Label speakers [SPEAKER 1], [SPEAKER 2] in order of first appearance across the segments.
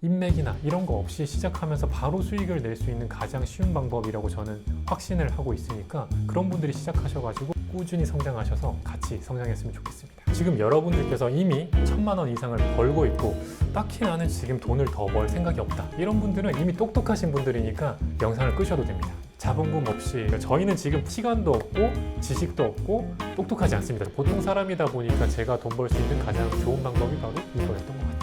[SPEAKER 1] 인맥이나 이런 거 없이 시작하면서 바로 수익을 낼 수 있는 가장 쉬운 방법이라고 저는 확신을 하고 있으니까 그런 분들이 시작하셔가지고 꾸준히 성장하셔서 같이 성장했으면 좋겠습니다. 지금 여러분들께서 이미 1,000만 원 이상을 벌고 있고 딱히 나는 지금 돈을 더 벌 생각이 없다, 이런 분들은 이미 똑똑하신 분들이니까 영상을 끄셔도 됩니다. 자본금 없이, 저희는 지금 시간도 없고 지식도 없고 똑똑하지 않습니다. 보통 사람이다 보니까 제가 돈 벌 수 있는 가장 좋은 방법이 바로 이거였던 것 같아요.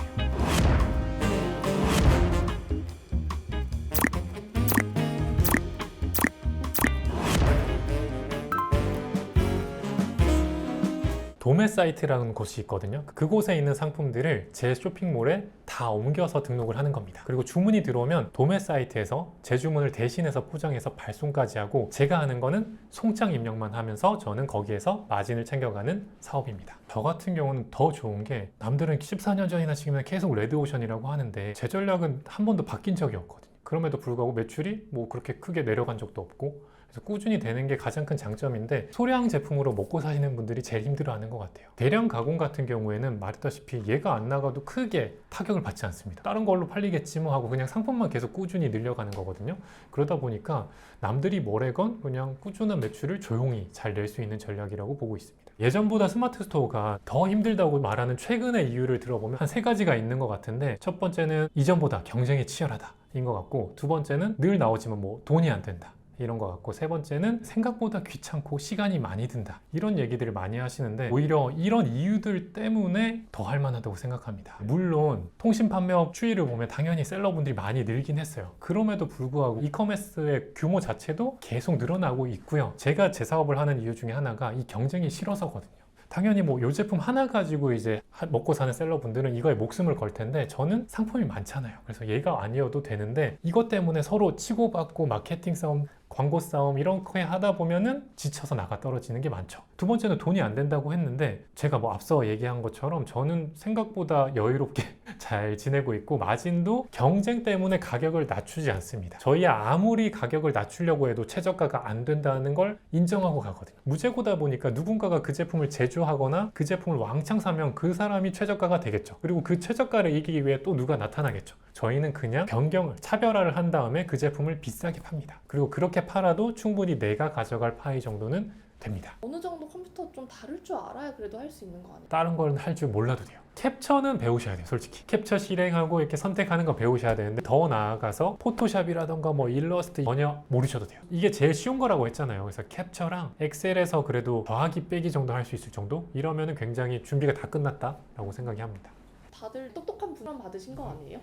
[SPEAKER 1] 도매 사이트라는 곳이 있거든요. 그곳에 있는 상품들을 제 쇼핑몰에 다 옮겨서 등록을 하는 겁니다. 그리고 주문이 들어오면 도매 사이트에서 제 주문을 대신해서 포장해서 발송까지 하고, 제가 하는 거는 송장 입력만 하면서 저는 거기에서 마진을 챙겨가는 사업입니다. 저 같은 경우는 더 좋은 게, 남들은 14년 전이나 지금은 계속 레드오션이라고 하는데 제 전략은 한 번도 바뀐 적이 없거든요. 그럼에도 불구하고 매출이 뭐 그렇게 크게 내려간 적도 없고, 그래서 꾸준히 되는 게 가장 큰 장점인데, 소량 제품으로 먹고 사시는 분들이 제일 힘들어하는 것 같아요. 대량 가공 같은 경우에는 말했다시피 얘가 안 나가도 크게 타격을 받지 않습니다. 다른 걸로 팔리겠지 뭐 하고 그냥 상품만 계속 꾸준히 늘려가는 거거든요. 그러다 보니까 남들이 뭐래건 그냥 꾸준한 매출을 조용히 잘 낼 수 있는 전략이라고 보고 있습니다. 예전보다 스마트 스토어가 더 힘들다고 말하는 최근의 이유를 들어보면 한 3가지가 있는 것 같은데, 첫 번째는 이전보다 경쟁이 치열하다 인 것 같고, 두 번째는 늘 나오지만 뭐 돈이 안 된다 이런 것 같고, 세 번째는 생각보다 귀찮고 시간이 많이 든다, 이런 얘기들을 많이 하시는데, 오히려 이런 이유들 때문에 더 할만하다고 생각합니다. 물론 통신 판매업 추이를 보면 당연히 셀러분들이 많이 늘긴 했어요. 그럼에도 불구하고 이커머스의 규모 자체도 계속 늘어나고 있고요. 제가 제 사업을 하는 이유 중에 하나가 이 경쟁이 싫어서거든요. 당연히 뭐 이 제품 하나 가지고 이제 먹고 사는 셀러분들은 이거에 목숨을 걸 텐데, 저는 상품이 많잖아요. 그래서 얘가 아니어도 되는데, 이것 때문에 서로 치고받고 마케팅 싸움, 광고 싸움 이런 거 하다 보면은 지쳐서 나가 떨어지는 게 많죠. 두 번째는 돈이 안 된다고 했는데, 제가 뭐 앞서 얘기한 것처럼 저는 생각보다 여유롭게 잘 지내고 있고, 마진도 경쟁 때문에 가격을 낮추지 않습니다. 저희 아무리 가격을 낮추려고 해도 최저가가 안 된다는 걸 인정하고 가거든요. 무재고다 보니까 누군가가 그 제품을 제조하거나 그 제품을 왕창 사면 그 사람이 최저가가 되겠죠. 그리고 그 최저가를 이기기 위해 또 누가 나타나겠죠. 저희는 그냥 변경을, 차별화를 한 다음에 그 제품을 비싸게 팝니다. 그리고 그렇게 팔아도 충분히 내가 가져갈 파이 정도는 됩니다.
[SPEAKER 2] 어느 정도 컴퓨터 좀 다룰 줄 알아야 그래도 할 수 있는 거 아니에요?
[SPEAKER 1] 다른 건 할 줄 몰라도 돼요. 캡처는 배우셔야 돼요. 솔직히 캡처 실행하고 이렇게 선택하는 거 배우셔야 되는데, 더 나아가서 포토샵이라던가 뭐 일러스트 전혀 모르셔도 돼요. 이게 제일 쉬운 거라고 했잖아요. 그래서 캡처랑 엑셀에서 그래도 더하기 빼기 정도 할 수 있을 정도? 이러면은 굉장히 준비가 다 끝났다라고 생각이 합니다.
[SPEAKER 2] 다들 똑똑한 분만 받으신 거 아니에요?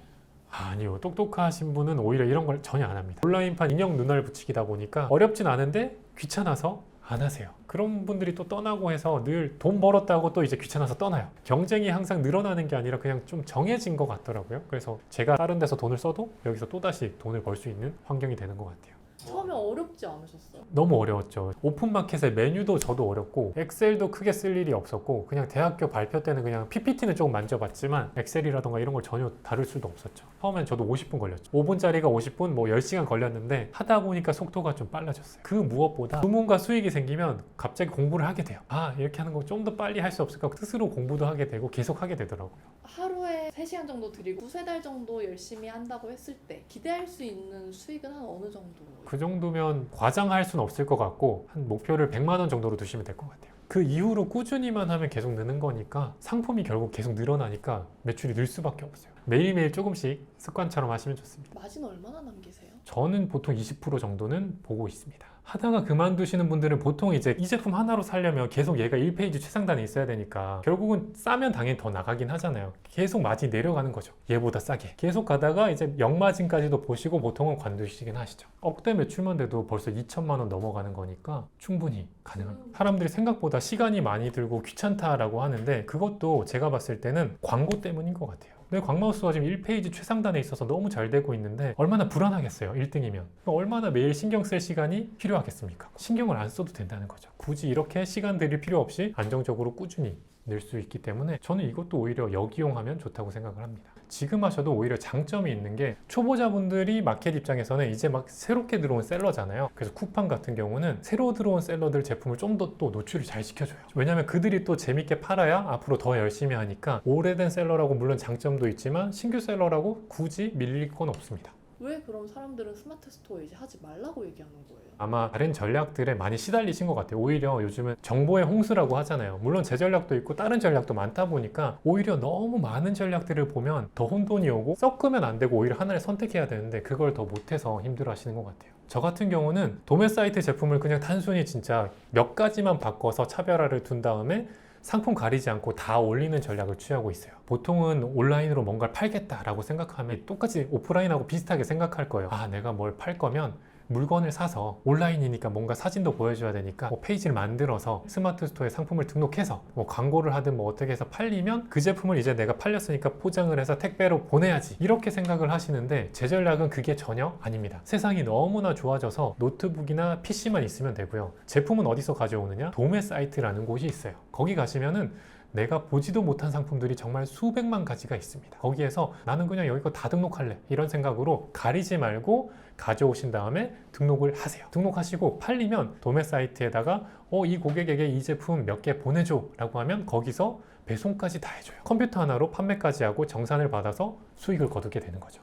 [SPEAKER 1] 아니요, 똑똑하신 분은 오히려 이런 걸 전혀 안 합니다. 온라인판 인형 눈알 붙이기다 보니까 어렵진 않은데 귀찮아서 안 하세요. 그런 분들이 또 떠나고 해서 늘 돈 벌었다고 또 이제 귀찮아서 떠나요. 경쟁이 항상 늘어나는 게 아니라 그냥 좀 정해진 것 같더라고요. 그래서 제가 다른 데서 돈을 써도 여기서 또다시 돈을 벌 수 있는 환경이 되는 것 같아요.
[SPEAKER 2] 처음에 어렵지 않으셨어요?
[SPEAKER 1] 너무 어려웠죠. 오픈마켓의 메뉴도 저도 어렵고, 엑셀도 크게 쓸 일이 없었고, 그냥 대학교 발표 때는 그냥 PPT는 조금 만져봤지만 엑셀이라던가 이런 걸 전혀 다룰 수도 없었죠. 처음엔 저도 50분 걸렸죠. 5분짜리가 50분, 뭐 10시간 걸렸는데 하다 보니까 속도가 좀 빨라졌어요. 그 무엇보다 주문과 수익이 생기면 갑자기 공부를 하게 돼요. 아, 이렇게 하는 거 좀 더 빨리 할 수 없을까? 스스로 공부도 하게 되고 계속 하게 되더라고요.
[SPEAKER 2] 하루에 3시간 정도 드리고 2-3달 정도 열심히 한다고 했을 때 기대할 수 있는 수익은 한 어느 정도?
[SPEAKER 1] 그 정도면 과장할 수는 없을 것 같고, 한 목표를 100만 원 정도로 두시면 될 것 같아요. 그 이후로 꾸준히만 하면 계속 느는 거니까, 상품이 결국 계속 늘어나니까 매출이 늘 수밖에 없어요. 매일매일 조금씩 습관처럼 하시면 좋습니다.
[SPEAKER 2] 마진 얼마나 남기세요?
[SPEAKER 1] 저는 보통 20% 정도는 보고 있습니다. 하다가 그만두시는 분들은 보통 이제 이 제품 하나로 살려면 계속 얘가 1페이지 최상단에 있어야 되니까 결국은 싸면 당연히 더 나가긴 하잖아요. 계속 마진이 내려가는 거죠. 얘보다 싸게. 계속 가다가 이제 역마진까지도 보시고 보통은 관두시긴 하시죠. 억대 매출만 돼도 벌써 2천만 원 넘어가는 거니까 충분히 가능합니다. 사람들이 생각보다 시간이 많이 들고 귀찮다라고 하는데, 그것도 제가 봤을 때는 광고 때문인 것 같아요. 내 광마우스가 지금 1페이지 최상단에 있어서 너무 잘 되고 있는데 얼마나 불안하겠어요, 1등이면. 얼마나 매일 신경 쓸 시간이 필요하겠습니까? 신경을 안 써도 된다는 거죠. 굳이 이렇게 시간 들일 필요 없이 안정적으로 꾸준히 늘 수 있기 때문에 저는 이것도 오히려 역이용하면 좋다고 생각을 합니다. 지금 하셔도 오히려 장점이 있는 게 초보자분들이 마켓 입장에서는 이제 막 새롭게 들어온 셀러잖아요. 그래서 쿠팡 같은 경우는 새로 들어온 셀러들 제품을 좀 더 또 노출을 잘 시켜줘요. 왜냐면 그들이 또 재밌게 팔아야 앞으로 더 열심히 하니까 오래된 셀러라고 물론 장점도 있지만 신규 셀러라고 굳이 밀릴 건 없습니다.
[SPEAKER 2] 왜 그럼 사람들은 스마트 스토어 이제 하지 말라고 얘기하는 거예요?
[SPEAKER 1] 아마 다른 전략들에 많이 시달리신 것 같아요. 오히려 요즘은 정보의 홍수라고 하잖아요. 물론 제 전략도 있고 다른 전략도 많다 보니까 오히려 너무 많은 전략들을 보면 더 혼돈이 오고 섞으면 안 되고 오히려 하나를 선택해야 되는데 그걸 더 못해서 힘들어 하시는 것 같아요. 저 같은 경우는 도매 사이트 제품을 그냥 단순히 진짜 몇 가지만 바꿔서 차별화를 둔 다음에 상품 가리지 않고 다 올리는 전략을 취하고 있어요. 보통은 온라인으로 뭔가를 팔겠다라고 생각하면 똑같이 오프라인하고 비슷하게 생각할 거예요. 아, 내가 뭘 팔 거면 물건을 사서 온라인이니까 뭔가 사진도 보여줘야 되니까 뭐 페이지를 만들어서 스마트 스토어에 상품을 등록해서 뭐 광고를 하든 뭐 어떻게 해서 팔리면 그 제품을 이제 내가 팔렸으니까 포장을 해서 택배로 보내야지 이렇게 생각을 하시는데 제 전략은 그게 전혀 아닙니다. 세상이 너무나 좋아져서 노트북이나 PC만 있으면 되고요. 제품은 어디서 가져오느냐? 도매 사이트라는 곳이 있어요. 거기 가시면은 내가 보지도 못한 상품들이 정말 수백만 가지가 있습니다. 거기에서 나는 그냥 여기 거 다 등록할래 이런 생각으로 가리지 말고 가져오신 다음에 등록을 하세요. 등록하시고 팔리면 도매 사이트에다가 이 고객에게 이 제품 몇 개 보내줘 라고 하면 거기서 배송까지 다 해줘요. 컴퓨터 하나로 판매까지 하고 정산을 받아서 수익을 거두게 되는 거죠.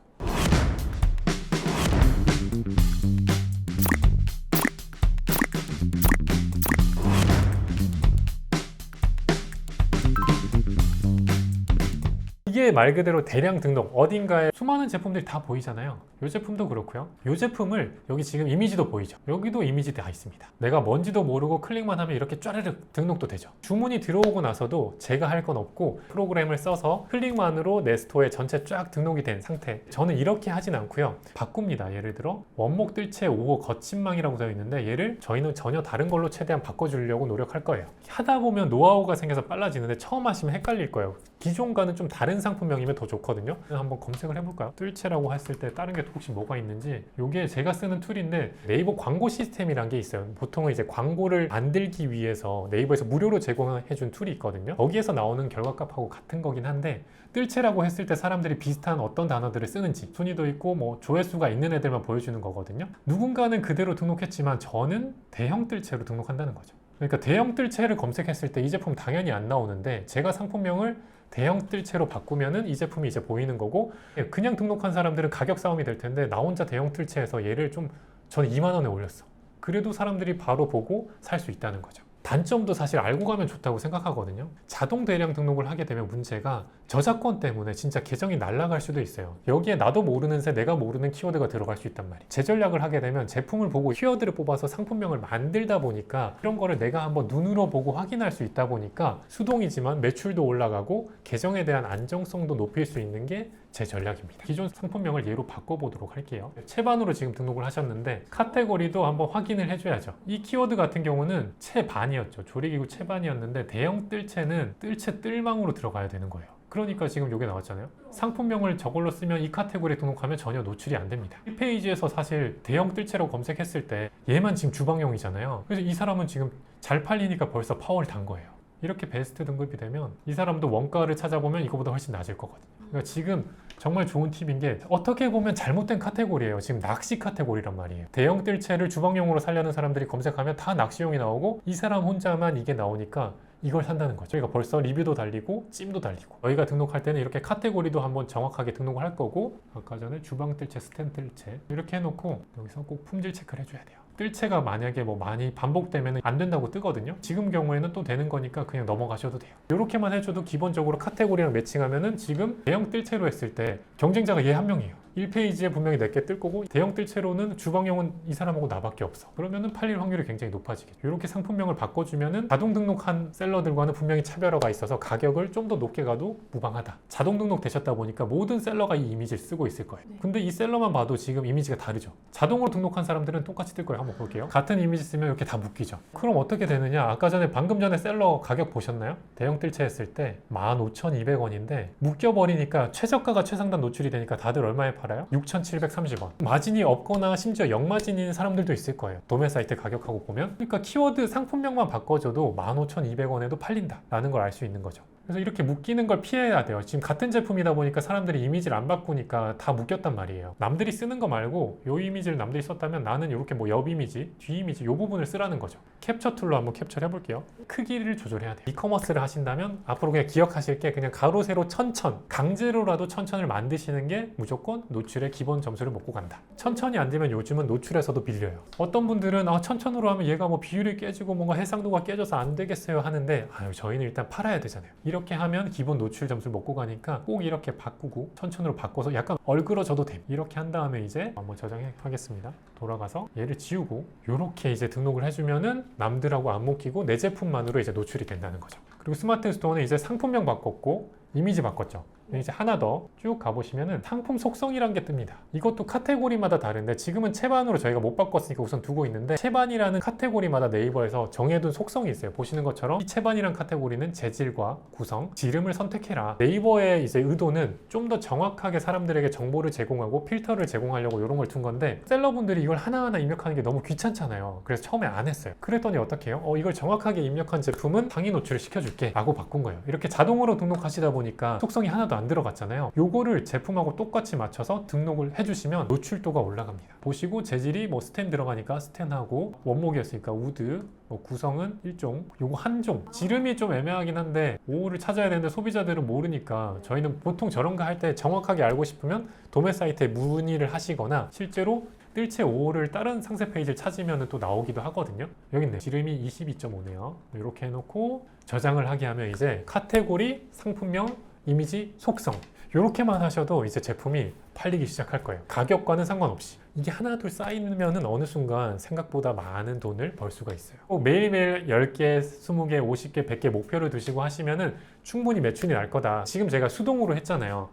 [SPEAKER 1] 이게 말 그대로 대량 등록, 어딘가에 수많은 제품들이 다 보이잖아요. 이 제품도 그렇고요. 이 제품을 여기 지금 이미지도 보이죠. 여기도 이미지 다 있습니다. 내가 뭔지도 모르고 클릭만 하면 이렇게 쫘르륵 등록도 되죠. 주문이 들어오고 나서도 제가 할 건 없고 프로그램을 써서 클릭만으로 내 스토어에 전체 쫙 등록이 된 상태. 저는 이렇게 하진 않고요. 바꿉니다. 예를 들어 원목 뜰채 5호 거침망이라고 되어 있는데 얘를 저희는 전혀 다른 걸로 최대한 바꿔주려고 노력할 거예요. 하다 보면 노하우가 생겨서 빨라지는데 처음 하시면 헷갈릴 거예요. 기존과는 좀 다른 상품명이면 더 좋거든요. 한번 검색을 해볼까요? 뜰채라고 했을 때 다른 게 혹시 뭐가 있는지. 이게 제가 쓰는 툴인데 네이버 광고 시스템이란 게 있어요. 보통은 이제 광고를 만들기 위해서 네이버에서 무료로 제공해준 툴이 있거든요. 거기에서 나오는 결과값하고 같은 거긴 한데 뜰채라고 했을 때 사람들이 비슷한 어떤 단어들을 쓰는지 순위도 있고 뭐 조회수가 있는 애들만 보여주는 거거든요. 누군가는 그대로 등록했지만 저는 대형 뜰채로 등록한다는 거죠. 그러니까 대형 뜰채를 검색했을 때 이 제품 당연히 안 나오는데 제가 상품명을 대형 뜰채로 바꾸면은 이 제품이 이제 보이는 거고 그냥 등록한 사람들은 가격 싸움이 될 텐데 나 혼자 대형 뜰채에서 얘를 좀 저는 2만 원에 올렸어. 그래도 사람들이 바로 보고 살 수 있다는 거죠. 단점도 사실 알고 가면 좋다고 생각하거든요. 자동 대량 등록을 하게 되면 문제가 저작권 때문에 진짜 계정이 날아갈 수도 있어요. 여기에 나도 모르는 새 내가 모르는 키워드가 들어갈 수 있단 말이에요. 제 전략을 하게 되면 제품을 보고 키워드를 뽑아서 상품명을 만들다 보니까 이런 거를 내가 한번 눈으로 보고 확인할 수 있다 보니까 수동이지만 매출도 올라가고 계정에 대한 안정성도 높일 수 있는 게 제 전략입니다. 기존 상품명을 얘로 바꿔보도록 할게요. 채반으로 지금 등록을 하셨는데 카테고리도 한번 확인을 해줘야죠. 이 키워드 같은 경우는 채반이었죠. 조리기구 채반이었는데 대형 뜰채는 뜰채 뜰망으로 들어가야 되는 거예요. 그러니까 지금 이게 나왔잖아요. 상품명을 저걸로 쓰면 이 카테고리에 등록하면 전혀 노출이 안 됩니다. 1페이지에서 사실 대형 뜰채로 검색했을 때 얘만 지금 주방용이잖아요. 그래서 이 사람은 지금 잘 팔리니까 벌써 파워를 단 거예요. 이렇게 베스트 등급이 되면 이 사람도 원가를 찾아보면 이거보다 훨씬 낮을 거거든요. 그러니까 지금 정말 좋은 팁인 게 어떻게 보면 잘못된 카테고리예요. 지금 낚시 카테고리란 말이에요. 대형 뜰채를 주방용으로 살려는 사람들이 검색하면 다 낚시용이 나오고 이 사람 혼자만 이게 나오니까 이걸 산다는 거죠. 저희가 벌써 리뷰도 달리고 찜도 달리고 저희가 등록할 때는 이렇게 카테고리도 한번 정확하게 등록을 할 거고 아까 전에 주방 뜰채, 스탠 뜰채 이렇게 해놓고 여기서 꼭 품질 체크를 해줘야 돼요. 뜰채가 만약에 뭐 많이 반복되면 안 된다고 뜨거든요. 지금 경우에는 또 되는 거니까 그냥 넘어가셔도 돼요. 이렇게만 해줘도 기본적으로 카테고리랑 매칭하면은 지금 대형 뜰채로 했을 때 경쟁자가 얘 한 명이에요. 1페이지에 분명히 4개 뜰 거고 대형 뜰채로는 주방용은 이 사람하고 나밖에 없어. 그러면은 팔릴 확률이 굉장히 높아지겠죠. 이렇게 상품명을 바꿔주면은 자동 등록한 셀러들과는 분명히 차별화가 있어서 가격을 좀 더 높게 가도 무방하다. 자동 등록 되셨다 보니까 모든 셀러가 이 이미지를 쓰고 있을 거예요. 근데 이 셀러만 봐도 지금 이미지가 다르죠. 자동으로 등록한 사람들은 똑같이 뜰 거예요. 한번 볼게요. 같은 이미지 쓰면 이렇게 다 묶이죠. 그럼 어떻게 되느냐? 아까 전에 방금 전에 셀러 가격 보셨나요? 대형 뜰채 했을 때 15,200원인데 묶여버리니까 최저가가 최상단 노출이 되니까 다들 얼마에 팔아요? 6,730원. 마진이 없거나 심지어 역마진인 사람들도 있을 거예요. 도매 사이트 가격하고 보면. 그러니까 키워드 상품명만 바꿔줘도 15,200원에도 팔린다 라는 걸 알 수 있는 거죠. 그래서 이렇게 묶이는 걸 피해야 돼요. 지금 같은 제품이다 보니까 사람들이 이미지를 안 바꾸니까 다 묶였단 말이에요. 남들이 쓰는 거 말고 요 이미지를 남들이 썼다면 나는 이렇게 뭐 옆 이미지, 뒤 이미지 요 부분을 쓰라는 거죠. 캡처 툴로 한번 캡처를 해볼게요. 크기를 조절해야 돼요. 이커머스를 하신다면 앞으로 그냥 기억하실 게 그냥 가로 세로 천천, 강제로라도 천천을 만드시는 게 무조건 노출의 기본 점수를 먹고 간다. 천천이 안 되면 요즘은 노출에서도 빌려요. 어떤 분들은 천천으로 하면 얘가 뭐 비율이 깨지고 뭔가 해상도가 깨져서 안 되겠어요 하는데 저희는 일단 팔아야 되잖아요. 이렇게 하면 기본 노출 점수를 먹고 가니까 꼭 이렇게 바꾸고 천천으로 바꿔서 약간 얼그러져도 돼. 이렇게 한 다음에 이제 한번 저장하겠습니다. 돌아가서 얘를 지우고 이렇게 이제 등록을 해주면은 남들하고 안 먹히고 내 제품만으로 이제 노출이 된다는 거죠. 그리고 스마트 스토어는 이제 상품명 바꿨고 이미지 바꿨죠. 이제 하나 더 쭉 가보시면은 상품 속성이란 게 뜹니다. 이것도 카테고리마다 다른데 지금은 채반으로 저희가 못 바꿨으니까 우선 두고 있는데 채반이라는 카테고리마다 네이버에서 정해둔 속성이 있어요. 보시는 것처럼 이 채반이란 카테고리는 재질과 구성, 지름을 선택해라. 네이버의 이제 의도는 좀 더 정확하게 사람들에게 정보를 제공하고 필터를 제공하려고 이런 걸 둔 건데 셀러분들이 이걸 하나하나 입력하는 게 너무 귀찮잖아요. 그래서 처음에 안 했어요. 그랬더니 어떻게 해요? 이걸 정확하게 입력한 제품은 상위 노출을 시켜줄게 라고 바꾼 거예요. 이렇게 자동으로 등록하시다 보니까 속성이 하나도 안 들어갔잖아요. 요거를 제품하고 똑같이 맞춰서 등록을 해주시면 노출도가 올라갑니다. 보시고 재질이 뭐 스텐 들어가니까 스텐하고 원목이었으니까 우드, 뭐 구성은 일종, 요거 한종. 지름이 좀 애매하긴 한데 5호를 찾아야 되는데 소비자들은 모르니까 저희는 보통 저런 거 할 때 정확하게 알고 싶으면 도매 사이트에 문의를 하시거나 실제로 뜰채 5호를 다른 상세 페이지를 찾으면 또 나오기도 하거든요. 여기 있네. 지름이 22.5네요. 이렇게 해놓고 저장을 하게 하면 이제 카테고리, 상품명, 이미지, 속성 이렇게만 하셔도 이제 제품이 팔리기 시작할 거예요. 가격과는 상관없이. 이게 하나 둘 쌓이면은 어느 순간 생각보다 많은 돈을 벌 수가 있어요. 매일매일 10개, 20개, 50개, 100개 목표를 두시고 하시면은 충분히 매출이 날 거다. 지금 제가 수동으로 했잖아요.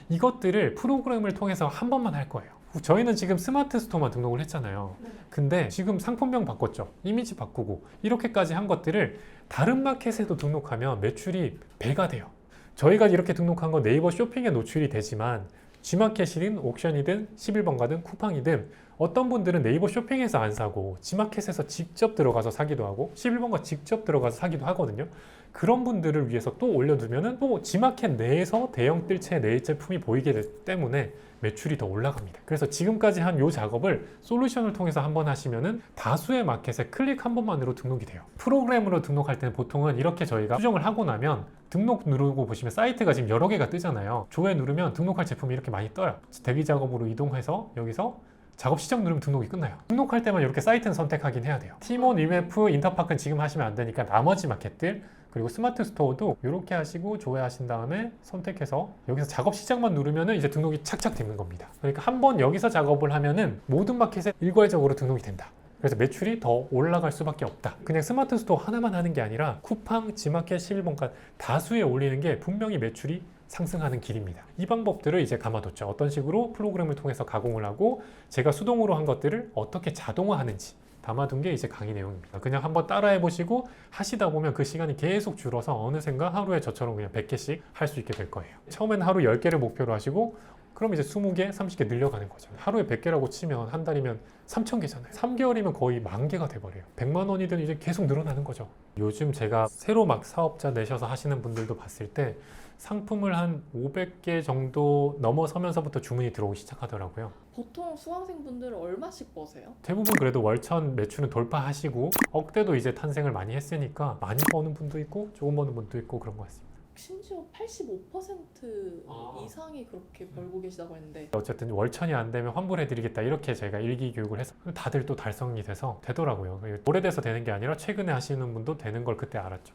[SPEAKER 1] 이것들을 프로그램을 통해서 한 번만 할 거예요. 저희는 지금 스마트 스토어만 등록을 했잖아요. 근데 지금 상품명 바꿨죠. 이미지 바꾸고 이렇게까지 한 것들을 다른 마켓에도 등록하면 매출이 배가 돼요. 저희가 이렇게 등록한 건 네이버 쇼핑에 노출이 되지만 G마켓이든 옥션이든 11번가든 쿠팡이든 어떤 분들은 네이버 쇼핑에서 안 사고 G마켓에서 직접 들어가서 사기도 하고 11번가 직접 들어가서 사기도 하거든요. 그런 분들을 위해서 또 올려두면은 또 G마켓 내에서 대형 뜰채 내 제품이 보이게 되기 때문에 매출이 더 올라갑니다. 그래서 지금까지 한 요 작업을 솔루션을 통해서 한번 하시면은 다수의 마켓에 클릭 한 번만으로 등록이 돼요. 프로그램으로 등록할 때는 보통은 이렇게 저희가 수정을 하고 나면 등록 누르고 보시면 사이트가 지금 여러 개가 뜨잖아요. 조회 누르면 등록할 제품이 이렇게 많이 떠요. 대기 작업으로 이동해서 여기서 작업 시작 누르면 등록이 끝나요. 등록할 때만 이렇게 사이트는 선택하긴 해야 돼요. 티몬, 위메프, 인터파크는 지금 하시면 안 되니까 나머지 마켓들 그리고 스마트 스토어도 이렇게 하시고 조회하신 다음에 선택해서 여기서 작업 시작만 누르면은 이제 등록이 착착 되는 겁니다. 그러니까 한번 여기서 작업을 하면은 모든 마켓에 일괄적으로 등록이 된다. 그래서 매출이 더 올라갈 수밖에 없다. 그냥 스마트 스토어 하나만 하는 게 아니라 쿠팡, G마켓, 11번가 다수에 올리는 게 분명히 매출이 상승하는 길입니다. 이 방법들을 이제 감아뒀죠. 어떤 식으로 프로그램을 통해서 가공을 하고 제가 수동으로 한 것들을 어떻게 자동화하는지 담아둔 게 이제 강의 내용입니다. 그냥 한번 따라해 보시고 하시다 보면 그 시간이 계속 줄어서 어느샌가 하루에 저처럼 그냥 100개씩 할 수 있게 될 거예요. 처음에는 하루 10개를 목표로 하시고 그럼 이제 20개, 30개 늘려가는 거죠. 하루에 100개라고 치면 한 달이면 3,000개잖아요. 3개월이면 거의 10,000개가 돼버려요. 100만 원이든 이제 계속 늘어나는 거죠. 요즘 제가 새로 막 사업자 내셔서 하시는 분들도 봤을 때 상품을 한 500개 정도 넘어서면서부터 주문이 들어오기 시작하더라고요.
[SPEAKER 2] 보통 수강생분들은 얼마씩 버세요?
[SPEAKER 1] 대부분 그래도 월천 매출은 돌파하시고 억대도 이제 탄생을 많이 했으니까 많이 버는 분도 있고 조금 버는 분도 있고 그런 것 같습니다.
[SPEAKER 2] 심지어 85% 이상이 그렇게 벌고 계시다고 했는데
[SPEAKER 1] 어쨌든 월천이 안 되면 환불해드리겠다 이렇게 저희가 일기 교육을 해서 다들 또 달성이 돼서 되더라고요. 오래돼서 되는 게 아니라 최근에 하시는 분도 되는 걸 그때 알았죠.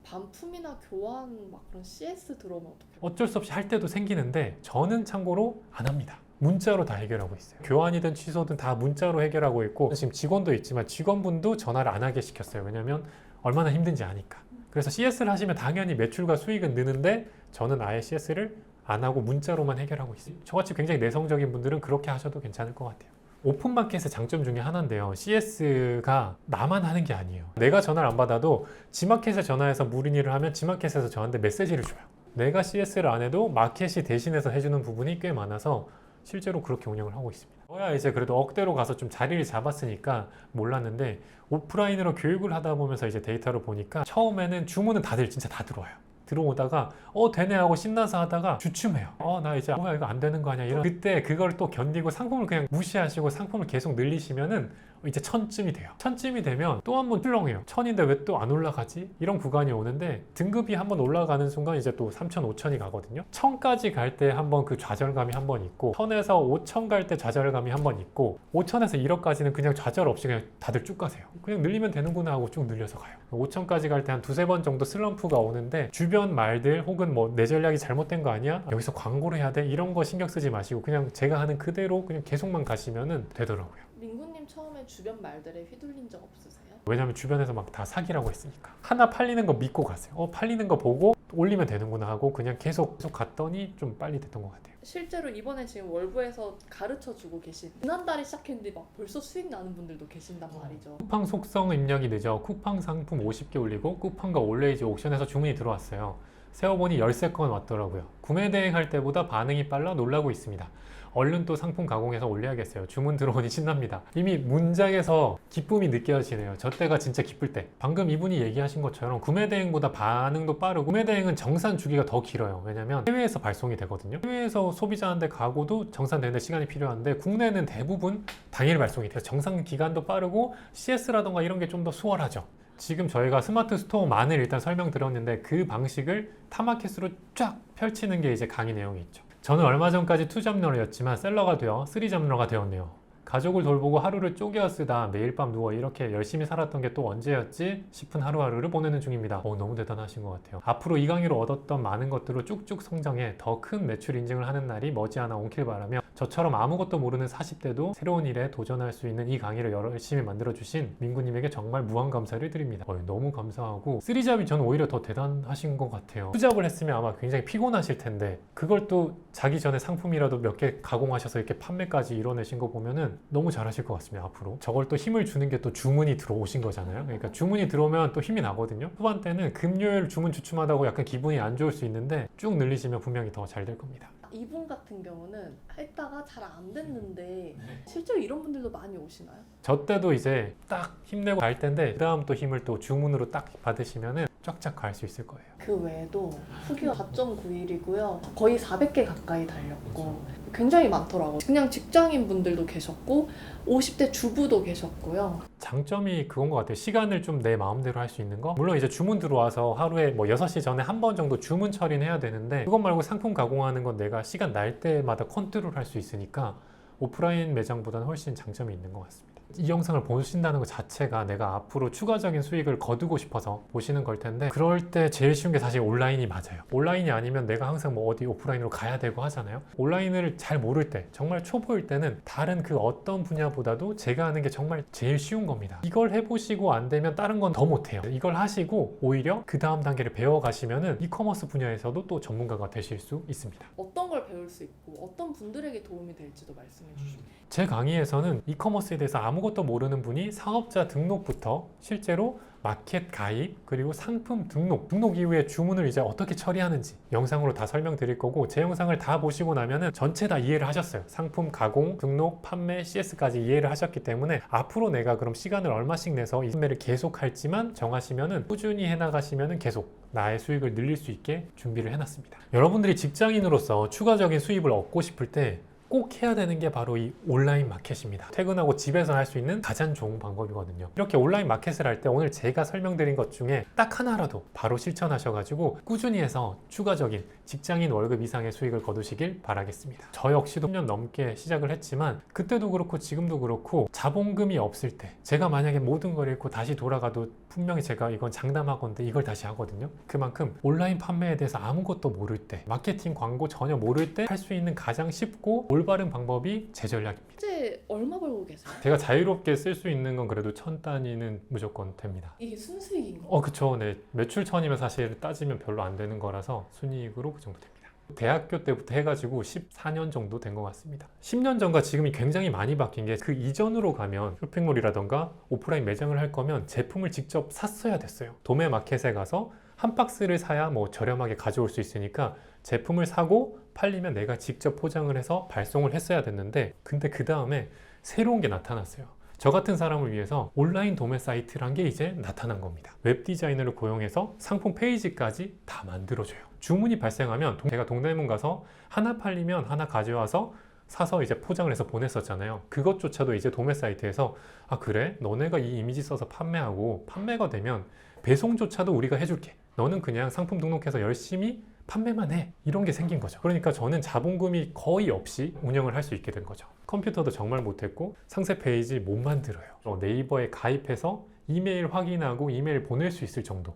[SPEAKER 2] 반품이나 교환 막 그런 CS 들어오면 어떡해요?
[SPEAKER 1] 어쩔 수 없이 할 때도 생기는데 저는 참고로 안 합니다. 문자로 다 해결하고 있어요. 교환이든 취소든 다 문자로 해결하고 있고 지금 직원도 있지만 직원분도 전화를 안 하게 시켰어요. 왜냐면 얼마나 힘든지 아니까. 그래서 CS를 하시면 당연히 매출과 수익은 느는데 저는 아예 CS를 안 하고 문자로만 해결하고 있어요. 저같이 굉장히 내성적인 분들은 그렇게 하셔도 괜찮을 것 같아요. 오픈마켓의 장점 중에 하나인데요. CS가 나만 하는 게 아니에요. 내가 전화를 안 받아도 G마켓에 전화해서 문의를 하면 G마켓에서 저한테 메시지를 줘요. 내가 CS를 안 해도 마켓이 대신해서 해주는 부분이 꽤 많아서 실제로 그렇게 운영을 하고 있습니다. 저야 이제 그래도 억대로 가서 좀 자리를 잡았으니까 몰랐는데 오프라인으로 교육을 하다 보면서 이제 데이터를 보니까 처음에는 주문은 다들 진짜 다 들어와요. 들어오다가 되네 하고 신나서 하다가 주춤해요. 나 이제 뭐야 이거 안 되는 거 아니야 이런, 그때 그걸 또 견디고 상품을 그냥 무시하시고 상품을 계속 늘리시면은 이제 1000쯤이 돼요. 1000쯤이 되면 또 한 번 출렁해요. 1000인데 왜 또 안 올라가지? 이런 구간이 오는데 등급이 한번 올라가는 순간 이제 또 3000, 5000이 가거든요. 1000까지 갈 때 한번 그 좌절감이 한번 있고 1000에서 5000 갈 때 좌절감이 한번 있고 5000에서 1억까지는 그냥 좌절 없이 그냥 다들 쭉 가세요. 그냥 늘리면 되는구나 하고 쭉 늘려서 가요. 5000까지 갈 때 한 두세 번 정도 슬럼프가 오는데 주변 말들 혹은 뭐 내 전략이 잘못된 거 아니야? 여기서 광고를 해야 돼? 이런 거 신경 쓰지 마시고 그냥 제가 하는 그대로 그냥 계속만 가시면은 되더라고요.
[SPEAKER 2] 민구님 처음에 주변 말들에 휘둘린 적 없으세요?
[SPEAKER 1] 왜냐면 주변에서 막 다 사기라고 했으니까. 하나 팔리는 거 믿고 가세요. 팔리는 거 보고 올리면 되는구나 하고 그냥 계속 갔더니 좀 빨리 됐던 것 같아요.
[SPEAKER 2] 실제로 이번에 지금 월부에서 가르쳐주고 계신 지난달에 시작했는데 막 벌써 수익 나는 분들도 계신단 말이죠.
[SPEAKER 1] 쿠팡 속성 입력이 늦어 쿠팡 상품 50개 올리고 쿠팡과 올레이즈 옥션에서 주문이 들어왔어요. 세어보니 13건 왔더라고요. 구매 대행할 때보다 반응이 빨라 놀라고 있습니다. 얼른 또 상품 가공해서 올려야겠어요. 주문 들어오니 신납니다. 이미 문장에서 기쁨이 느껴지네요. 저 때가 진짜 기쁠 때. 방금 이분이 얘기하신 것처럼 구매 대행보다 반응도 빠르고 구매 대행은 정산 주기가 더 길어요. 왜냐면 해외에서 발송이 되거든요. 해외에서 소비자한테 가고도 정산되는데 시간이 필요한데 국내는 대부분 당일 발송이 돼요. 정산 기간도 빠르고 CS라던가 이런 게 좀 더 수월하죠. 지금 저희가 스마트 스토어만을 일단 설명드렸는데 그 방식을 타마켓으로 쫙 펼치는 게 이제 강의 내용이 있죠. 저는 얼마 전까지 2잡러였지만 셀러가 되어 3잡러가 되었네요. 가족을 돌보고 하루를 쪼개어 쓰다 매일 밤 누워 이렇게 열심히 살았던 게 또 언제였지 싶은 하루하루를 보내는 중입니다. 너무 대단하신 것 같아요. 앞으로 이 강의로 얻었던 많은 것들로 쭉쭉 성장해 더 큰 매출 인증을 하는 날이 머지않아 온길 바라며 저처럼 아무것도 모르는 40대도 새로운 일에 도전할 수 있는 이 강의를 열심히 만들어주신 민구님에게 정말 무한 감사를 드립니다. 너무 감사하고 3잡이 저는 오히려 더 대단하신 것 같아요. 2잡을 했으면 아마 굉장히 피곤하실 텐데 그걸 또 자기 전에 상품이라도 몇 개 가공하셔서 이렇게 판매까지 이뤄내신 거 보면은 너무 잘하실 것 같습니다. 앞으로 저걸 또 힘을 주는 게 또 주문이 들어오신 거잖아요. 그러니까 주문이 들어오면 또 힘이 나거든요. 후반 때는 금요일 주문 주춤하다고 약간 기분이 안 좋을 수 있는데 쭉 늘리시면 분명히 더 잘 될 겁니다.
[SPEAKER 2] 이분 같은 경우는 했다가 잘 안 됐는데 실제로 이런 분들도 많이 오시나요?
[SPEAKER 1] 저 때도 이제 딱 힘내고 갈 텐데 그 다음 또 힘을 또 주문으로 딱 받으시면은 쫙쫙 갈 수 있을 거예요.
[SPEAKER 2] 그 외에도 후기가 4.91이고요. 거의 400개 가까이 달렸고 굉장히 많더라고요. 그냥 직장인 분들도 계셨고 50대 주부도 계셨고요.
[SPEAKER 1] 장점이 그건 것 같아요. 시간을 좀 내 마음대로 할 수 있는 거. 물론 이제 주문 들어와서 하루에 뭐 6시 전에 한 번 정도 주문 처리는 해야 되는데 그것 말고 상품 가공하는 건 내가 시간 날 때마다 컨트롤 할 수 있으니까 오프라인 매장보다는 훨씬 장점이 있는 것 같습니다. 이 영상을 보신다는 것 자체가 내가 앞으로 추가적인 수익을 거두고 싶어서 보시는 걸 텐데 그럴 때 제일 쉬운 게 사실 온라인이 맞아요. 온라인이 아니면 내가 항상 뭐 어디 오프라인으로 가야 되고 하잖아요. 온라인을 잘 모를 때, 정말 초보일 때는 다른 그 어떤 분야보다도 제가 하는 게 정말 제일 쉬운 겁니다. 이걸 해보시고 안 되면 다른 건 더 못해요. 이걸 하시고 오히려 그 다음 단계를 배워가시면은 이커머스 분야에서도 또 전문가가 되실 수 있습니다.
[SPEAKER 2] 어떤 걸 배울 수 있고 어떤 분들에게 도움이 될지도 말씀해 주시면.
[SPEAKER 1] 제 강의에서는 이커머스에 대해서 아무것도 모르는 분이 사업자 등록부터 실제로 마켓 가입 그리고 상품 등록 이후에 주문을 이제 어떻게 처리하는지 영상으로 다 설명드릴 거고 제 영상을 다 보시고 나면은 전체 다 이해를 하셨어요. 상품 가공, 등록, 판매, CS까지 이해를 하셨기 때문에 앞으로 내가 그럼 시간을 얼마씩 내서 이 판매를 계속 할지만 정하시면은 꾸준히 해나가시면은 계속 나의 수익을 늘릴 수 있게 준비를 해놨습니다. 여러분들이 직장인으로서 추가적인 수입을 얻고 싶을 때 꼭 해야 되는 게 바로 이 온라인 마켓입니다. 퇴근하고 집에서 할 수 있는 가장 좋은 방법이거든요. 이렇게 온라인 마켓을 할 때 오늘 제가 설명드린 것 중에 딱 하나라도 바로 실천하셔가지고 꾸준히 해서 추가적인 직장인 월급 이상의 수익을 거두시길 바라겠습니다. 저 역시도 10년 넘게 시작을 했지만 그때도 그렇고 지금도 그렇고 자본금이 없을 때 제가 만약에 모든 걸 잃고 다시 돌아가도 분명히 제가 이건 장담하건데 이걸 다시 하거든요. 그만큼 온라인 판매에 대해서 아무것도 모를 때 마케팅 광고 전혀 모를 때 할 수 있는 가장 쉽고 올바른 방법이 제 전략입니다.
[SPEAKER 2] 실제 얼마 벌고 계세요?
[SPEAKER 1] 제가 자유롭게 쓸 수 있는 건 그래도 1000단위는 무조건 됩니다.
[SPEAKER 2] 이게 순수익인 거예요?
[SPEAKER 1] 그쵸. 네. 매출 1000이면 사실 따지면 별로 안 되는 거라서 순이익으로 그 정도 됩니다. 대학교 때부터 해가지고 14년 정도 된 것 같습니다. 10년 전과 지금이 굉장히 많이 바뀐 게 그 이전으로 가면 쇼핑몰이라던가 오프라인 매장을 할 거면 제품을 직접 샀어야 됐어요. 도매 마켓에 가서 한 박스를 사야 뭐 저렴하게 가져올 수 있으니까 제품을 사고 팔리면 내가 직접 포장을 해서 발송을 했어야 됐는데, 근데 그 다음에 새로운 게 나타났어요. 저 같은 사람을 위해서 온라인 도매 사이트란 게 이제 나타난 겁니다. 웹 디자이너를 고용해서 상품 페이지까지 다 만들어줘요. 주문이 발생하면 제가 동대문 가서 하나 팔리면 하나 가져와서 사서 이제 포장을 해서 보냈었잖아요. 그것조차도 이제 도매 사이트에서 아 그래? 너네가 이 이미지 써서 판매하고 판매가 되면 배송조차도 우리가 해줄게. 너는 그냥 상품 등록해서 열심히 판매만 해. 이런 게 생긴 거죠. 그러니까 저는 자본금이 거의 없이 운영을 할 수 있게 된 거죠. 컴퓨터도 정말 못했고 상세 페이지 못 만들어요. 네이버에 가입해서 이메일 확인하고 이메일 보낼 수 있을 정도.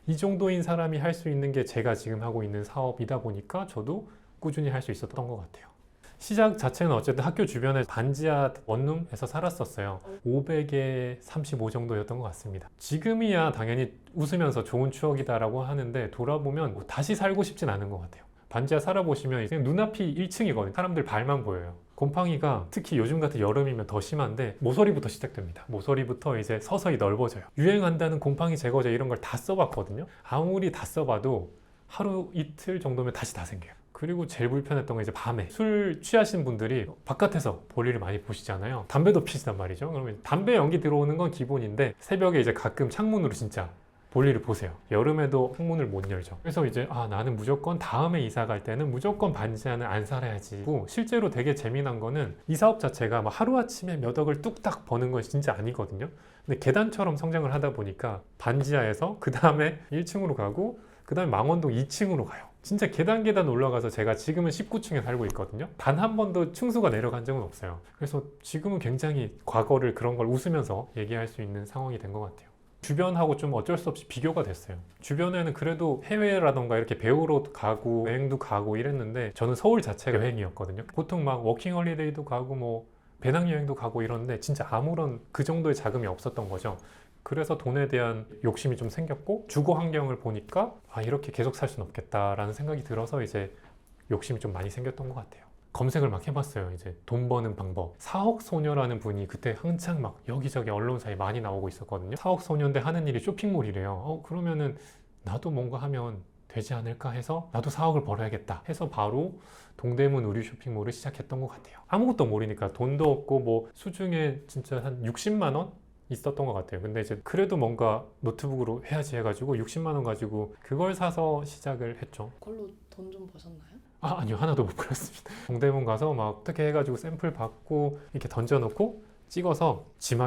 [SPEAKER 1] 이 정도인 사람이 할 수 있는 게 제가 지금 하고 있는 사업이다 보니까 저도 꾸준히 할 수 있었던 것 같아요. 시작 자체는 어쨌든 학교 주변에 반지하 원룸에서 살았었어요. 500에 35 정도였던 것 같습니다. 지금이야 당연히 웃으면서 좋은 추억이다라고 하는데 돌아보면 뭐 다시 살고 싶진 않은 것 같아요. 반지하 살아보시면 그냥 눈앞이 1층이거든요. 사람들 발만 보여요. 곰팡이가 특히 요즘 같은 여름이면 더 심한데 모서리부터 시작됩니다. 모서리부터 이제 서서히 넓어져요. 유행한다는 곰팡이 제거제 이런 걸 다 써봤거든요. 아무리 다 써봐도 하루 이틀 정도면 다시 다 생겨요. 그리고 제일 불편했던 건 이제 밤에 술 취하신 분들이 바깥에서 볼일을 많이 보시잖아요. 담배도 피시단 말이죠. 그러면 담배 연기 들어오는 건 기본인데 새벽에 이제 가끔 창문으로 진짜 볼일을 보세요. 여름에도 창문을 못 열죠. 그래서 이제 나는 무조건 다음에 이사 갈 때는 무조건 반지하는 안 살아야지. 실제로 되게 재미난 거는 이 사업 자체가 막 하루아침에 몇 억을 뚝딱 버는 건 진짜 아니거든요. 근데 계단처럼 성장을 하다 보니까 반지하에서 그 다음에 1층으로 가고 그 다음에 망원동 2층으로 가요. 진짜 계단 올라가서 제가 지금은 19층에 살고 있거든요. 단 한 번도 층수가 내려간 적은 없어요. 그래서 지금은 굉장히 과거를 그런 걸 웃으면서 얘기할 수 있는 상황이 된 것 같아요. 주변하고 좀 어쩔 수 없이 비교가 됐어요. 주변에는 그래도 해외라던가 이렇게 배우러 가고 여행도 가고 이랬는데 저는 서울 자체가 여행이었거든요. 보통 막 워킹홀리데이도 가고 뭐 배낭여행도 가고 이러는데 진짜 아무런 그 정도의 자금이 없었던 거죠. 그래서 돈에 대한 욕심이 좀 생겼고 주거 환경을 보니까 이렇게 계속 살 수는 없겠다라는 생각이 들어서 이제 욕심이 좀 많이 생겼던 것 같아요. 검색을 막 해봤어요. 이제 돈 버는 방법. 사억소녀라는 분이 그때 한창 막 여기저기 언론사에 많이 나오고 있었거든요. 사억소녀인데 하는 일이 쇼핑몰이래요. 그러면은 나도 뭔가 하면 되지 않을까 해서 나도 4억을 벌어야겠다 해서 바로 동대문 의류 쇼핑몰을 시작했던 것 같아요. 아무것도 모르니까 돈도 없고 뭐 수중에 진짜 한 60만 원? 있었던 것 같아요. 근데 이제 그래도 뭔가 노트북으로 해야지 해가지고 60만 원 가지고 그걸 사서 시작을 했죠.
[SPEAKER 2] 그걸로 돈 좀 버셨나요?
[SPEAKER 1] 아니요, 하나도 못 벌었습니다. 동대문 가서 막 어떻게 해가지고 샘플 받고 이렇게 던져놓고 찍어서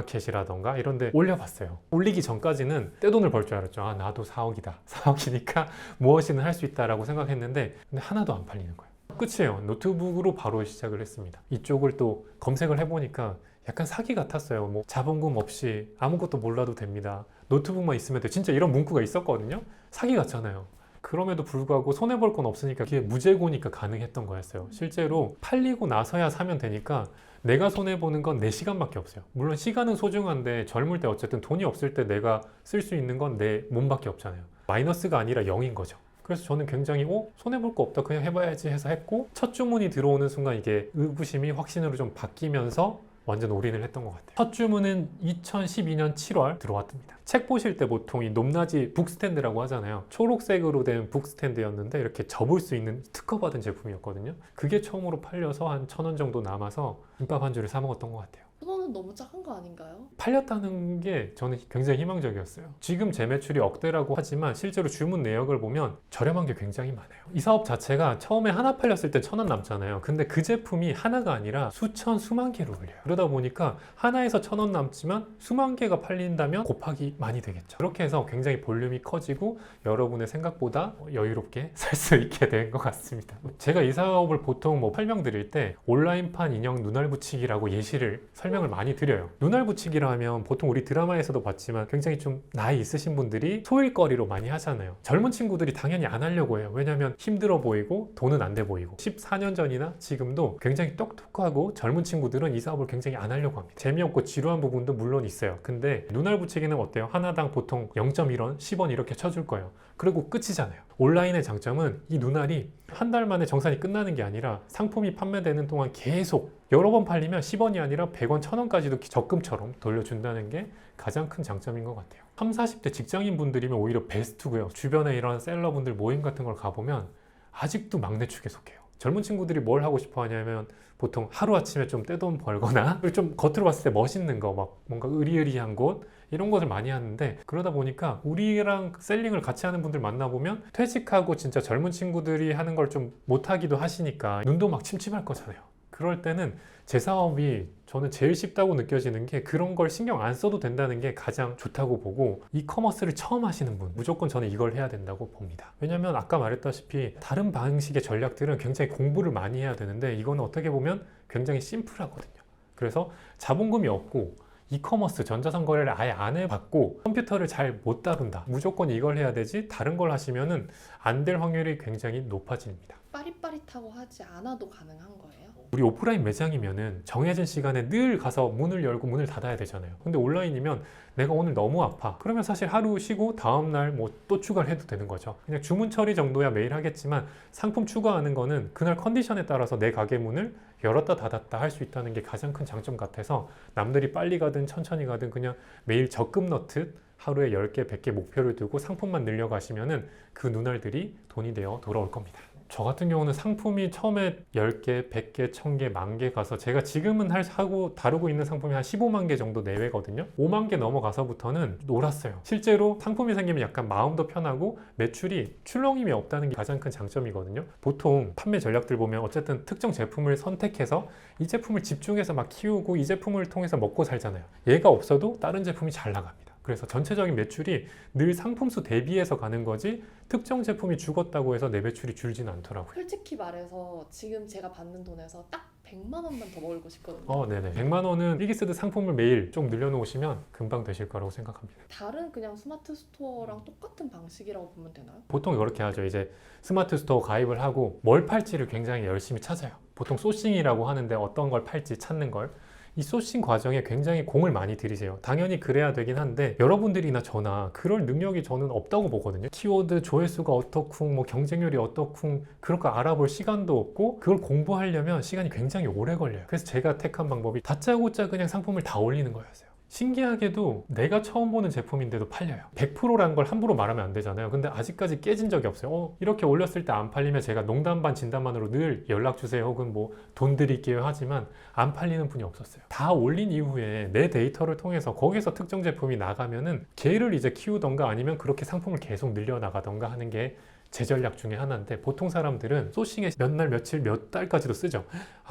[SPEAKER 1] 지마켓이라던가 이런 데 올려봤어요. 올리기 전까지는 떼돈을 벌 줄 알았죠. 나도 4억이다. 4억이니까 무엇이든 할 수 있다라고 생각했는데 근데 하나도 안 팔리는 거예요. 끝이에요. 노트북으로 바로 시작을 했습니다. 이쪽을 또 검색을 해보니까 약간 사기 같았어요. 뭐 자본금 없이 아무것도 몰라도 됩니다. 노트북만 있으면 돼. 진짜 이런 문구가 있었거든요. 사기 같잖아요. 그럼에도 불구하고 손해볼 건 없으니까 그게 무재고니까 가능했던 거였어요. 실제로 팔리고 나서야 사면 되니까 내가 손해보는 건 내 시간밖에 없어요. 물론 시간은 소중한데 젊을 때 어쨌든 돈이 없을 때 내가 쓸 수 있는 건 내 몸밖에 없잖아요. 마이너스가 아니라 0인 거죠. 그래서 저는 굉장히 손해볼 거 없다 그냥 해봐야지 해서 했고 첫 주문이 들어오는 순간 이게 의구심이 확신으로 좀 바뀌면서 완전 올인을 했던 것 같아요. 첫 주문은 2012년 7월 들어왔답니다. 책 보실 때 보통 이 높낮이 북스탠드라고 하잖아요. 초록색으로 된 북스탠드였는데 이렇게 접을 수 있는 특허받은 제품이었거든요. 그게 처음으로 팔려서 한 1,000원 정도 남아서 김밥 한 줄을 사 먹었던 것 같아요.
[SPEAKER 2] 1,000원은 너무 작은 거 아닌가요?
[SPEAKER 1] 팔렸다는 게 저는 굉장히 희망적이었어요. 지금 제 매출이 억대라고 하지만 실제로 주문 내역을 보면 저렴한 게 굉장히 많아요. 이 사업 자체가 처음에 하나 팔렸을 때 1,000원 남잖아요. 근데 그 제품이 하나가 아니라 수천, 수만 개로 올려요. 그러다 보니까 하나에서 1,000원 남지만 수만 개가 팔린다면 곱하기 많이 되겠죠. 그렇게 해서 굉장히 볼륨이 커지고 여러분의 생각보다 여유롭게 살 수 있게 된 것 같습니다. 제가 이 사업을 보통 설명드릴 때 온라인판 인형 눈알 붙이기라고 예시를 설명을 많이 드려요. 눈알 붙이기라 하면 보통 우리 드라마에서도 봤지만 굉장히 좀 나이 있으신 분들이 소일거리로 많이 하잖아요. 젊은 친구들이 당연히 안 하려고 해요. 왜냐하면 힘들어 보이고 돈은 안 돼 보이고 14년 전이나 지금도 굉장히 똑똑하고 젊은 친구들은 이 사업을 굉장히 안 하려고 합니다. 재미없고 지루한 부분도 물론 있어요. 근데 눈알 붙이기는 어때요? 하나당 보통 0.1원, 10원 이렇게 쳐줄 거예요. 그리고 끝이잖아요. 온라인의 장점은 이 눈알이 한 달 만에 정산이 끝나는 게 아니라 상품이 판매되는 동안 계속 여러 번 팔리면 10원이 아니라 100원, 1,000원까지도 적금처럼 돌려준다는 게 가장 큰 장점인 것 같아요. 30, 40대 직장인 분들이면 오히려 베스트고요. 주변에 이런 셀러분들 모임 같은 걸 가보면 아직도 막내축에 속해요. 젊은 친구들이 뭘 하고 싶어 하냐면 보통 하루아침에 좀 떼돈 벌거나 그리고 좀 겉으로 봤을 때 멋있는 거 막 뭔가 으리으리한 곳 이런 것을 많이 하는데, 그러다 보니까 우리랑 셀링을 같이 하는 분들 만나보면 퇴직하고 진짜 젊은 친구들이 하는 걸 좀 못하기도 하시니까 눈도 막 침침할 거잖아요. 그럴 때는 제 사업이 저는 제일 쉽다고 느껴지는 게 그런 걸 신경 안 써도 된다는 게 가장 좋다고 보고, 이커머스를 처음 하시는 분 무조건 저는 이걸 해야 된다고 봅니다. 왜냐면 아까 말했다시피 다른 방식의 전략들은 굉장히 공부를 많이 해야 되는데 이거는 어떻게 보면 굉장히 심플하거든요. 그래서 자본금이 없고 이커머스 전자상거래를 아예 안 해봤고 컴퓨터를 잘 못 다룬다, 무조건 이걸 해야 되지 다른 걸 하시면은 안 될 확률이 굉장히 높아집니다.
[SPEAKER 2] 빠릿빠릿하고 하지 않아도 가능한 거예요?
[SPEAKER 1] 우리 오프라인 매장이면은 정해진 시간에 늘 가서 문을 열고 문을 닫아야 되잖아요. 근데 온라인이면 내가 오늘 너무 아파, 그러면 사실 하루 쉬고 다음날 뭐 또 추가를 해도 되는 거죠. 그냥 주문 처리 정도야 매일 하겠지만 상품 추가하는 거는 그날 컨디션에 따라서 내 가게 문을 열었다 닫았다 할 수 있다는 게 가장 큰 장점 같아서, 남들이 빨리 가든 천천히 가든 그냥 매일 적금 넣듯 하루에 10개, 100개 목표를 두고 상품만 늘려가시면은 그 눈알들이 돈이 되어 돌아올 겁니다. 저 같은 경우는 상품이 처음에 10개, 100개, 1000개, 10,000개 가서 제가 지금은 하고 다루고 있는 상품이 한 15만 개 정도 내외거든요. 5만 개 넘어가서부터는 놀았어요. 실제로 상품이 생기면 약간 마음도 편하고 매출이 출렁임이 없다는 게 가장 큰 장점이거든요. 보통 판매 전략들 보면 어쨌든 특정 제품을 선택해서 이 제품을 집중해서 막 키우고 이 제품을 통해서 먹고 살잖아요. 얘가 없어도 다른 제품이 잘 나갑니다. 그래서 전체적인 매출이 늘 상품수 대비해서 가는 거지 특정 제품이 죽었다고 해서 내 매출이 줄지는 않더라고요.
[SPEAKER 2] 솔직히 말해서 지금 제가 받는 돈에서 딱 100만 원만 더 벌고 싶거든요.
[SPEAKER 1] 네네. 100만 원은 피기스드 상품을 매일 좀 늘려놓으시면 금방 되실 거라고 생각합니다.
[SPEAKER 2] 다른 그냥 스마트 스토어랑 똑같은 방식이라고 보면 되나요?
[SPEAKER 1] 보통 그렇게 하죠. 이제 스마트 스토어 가입을 하고 뭘 팔지를 굉장히 열심히 찾아요. 보통 소싱이라고 하는데 어떤 걸 팔지 찾는 걸. 이 소싱 과정에 굉장히 공을 많이 들이세요. 당연히 그래야 되긴 한데 여러분들이나 저나 그럴 능력이 저는 없다고 보거든요. 키워드 조회수가 어떻쿵 뭐 경쟁률이 어떻쿵 그런 거 알아볼 시간도 없고 그걸 공부하려면 시간이 굉장히 오래 걸려요. 그래서 제가 택한 방법이 다짜고짜 그냥 상품을 다 올리는 거였어요. 신기하게도 내가 처음 보는 제품인데도 팔려요. 100%라는 걸 함부로 말하면 안 되잖아요. 근데 아직까지 깨진 적이 없어요. 이렇게 올렸을 때 안 팔리면 제가 농담 반 진담 반으로 늘 연락 주세요 혹은 뭐 돈 드릴게요 하지만 안 팔리는 분이 없었어요. 다 올린 이후에 내 데이터를 통해서 거기서 특정 제품이 나가면은 걔를 이제 키우던가 아니면 그렇게 상품을 계속 늘려나가던가 하는 게 제 전략 중에 하나인데, 보통 사람들은 소싱에 몇 날, 며칠, 몇 달까지도 쓰죠.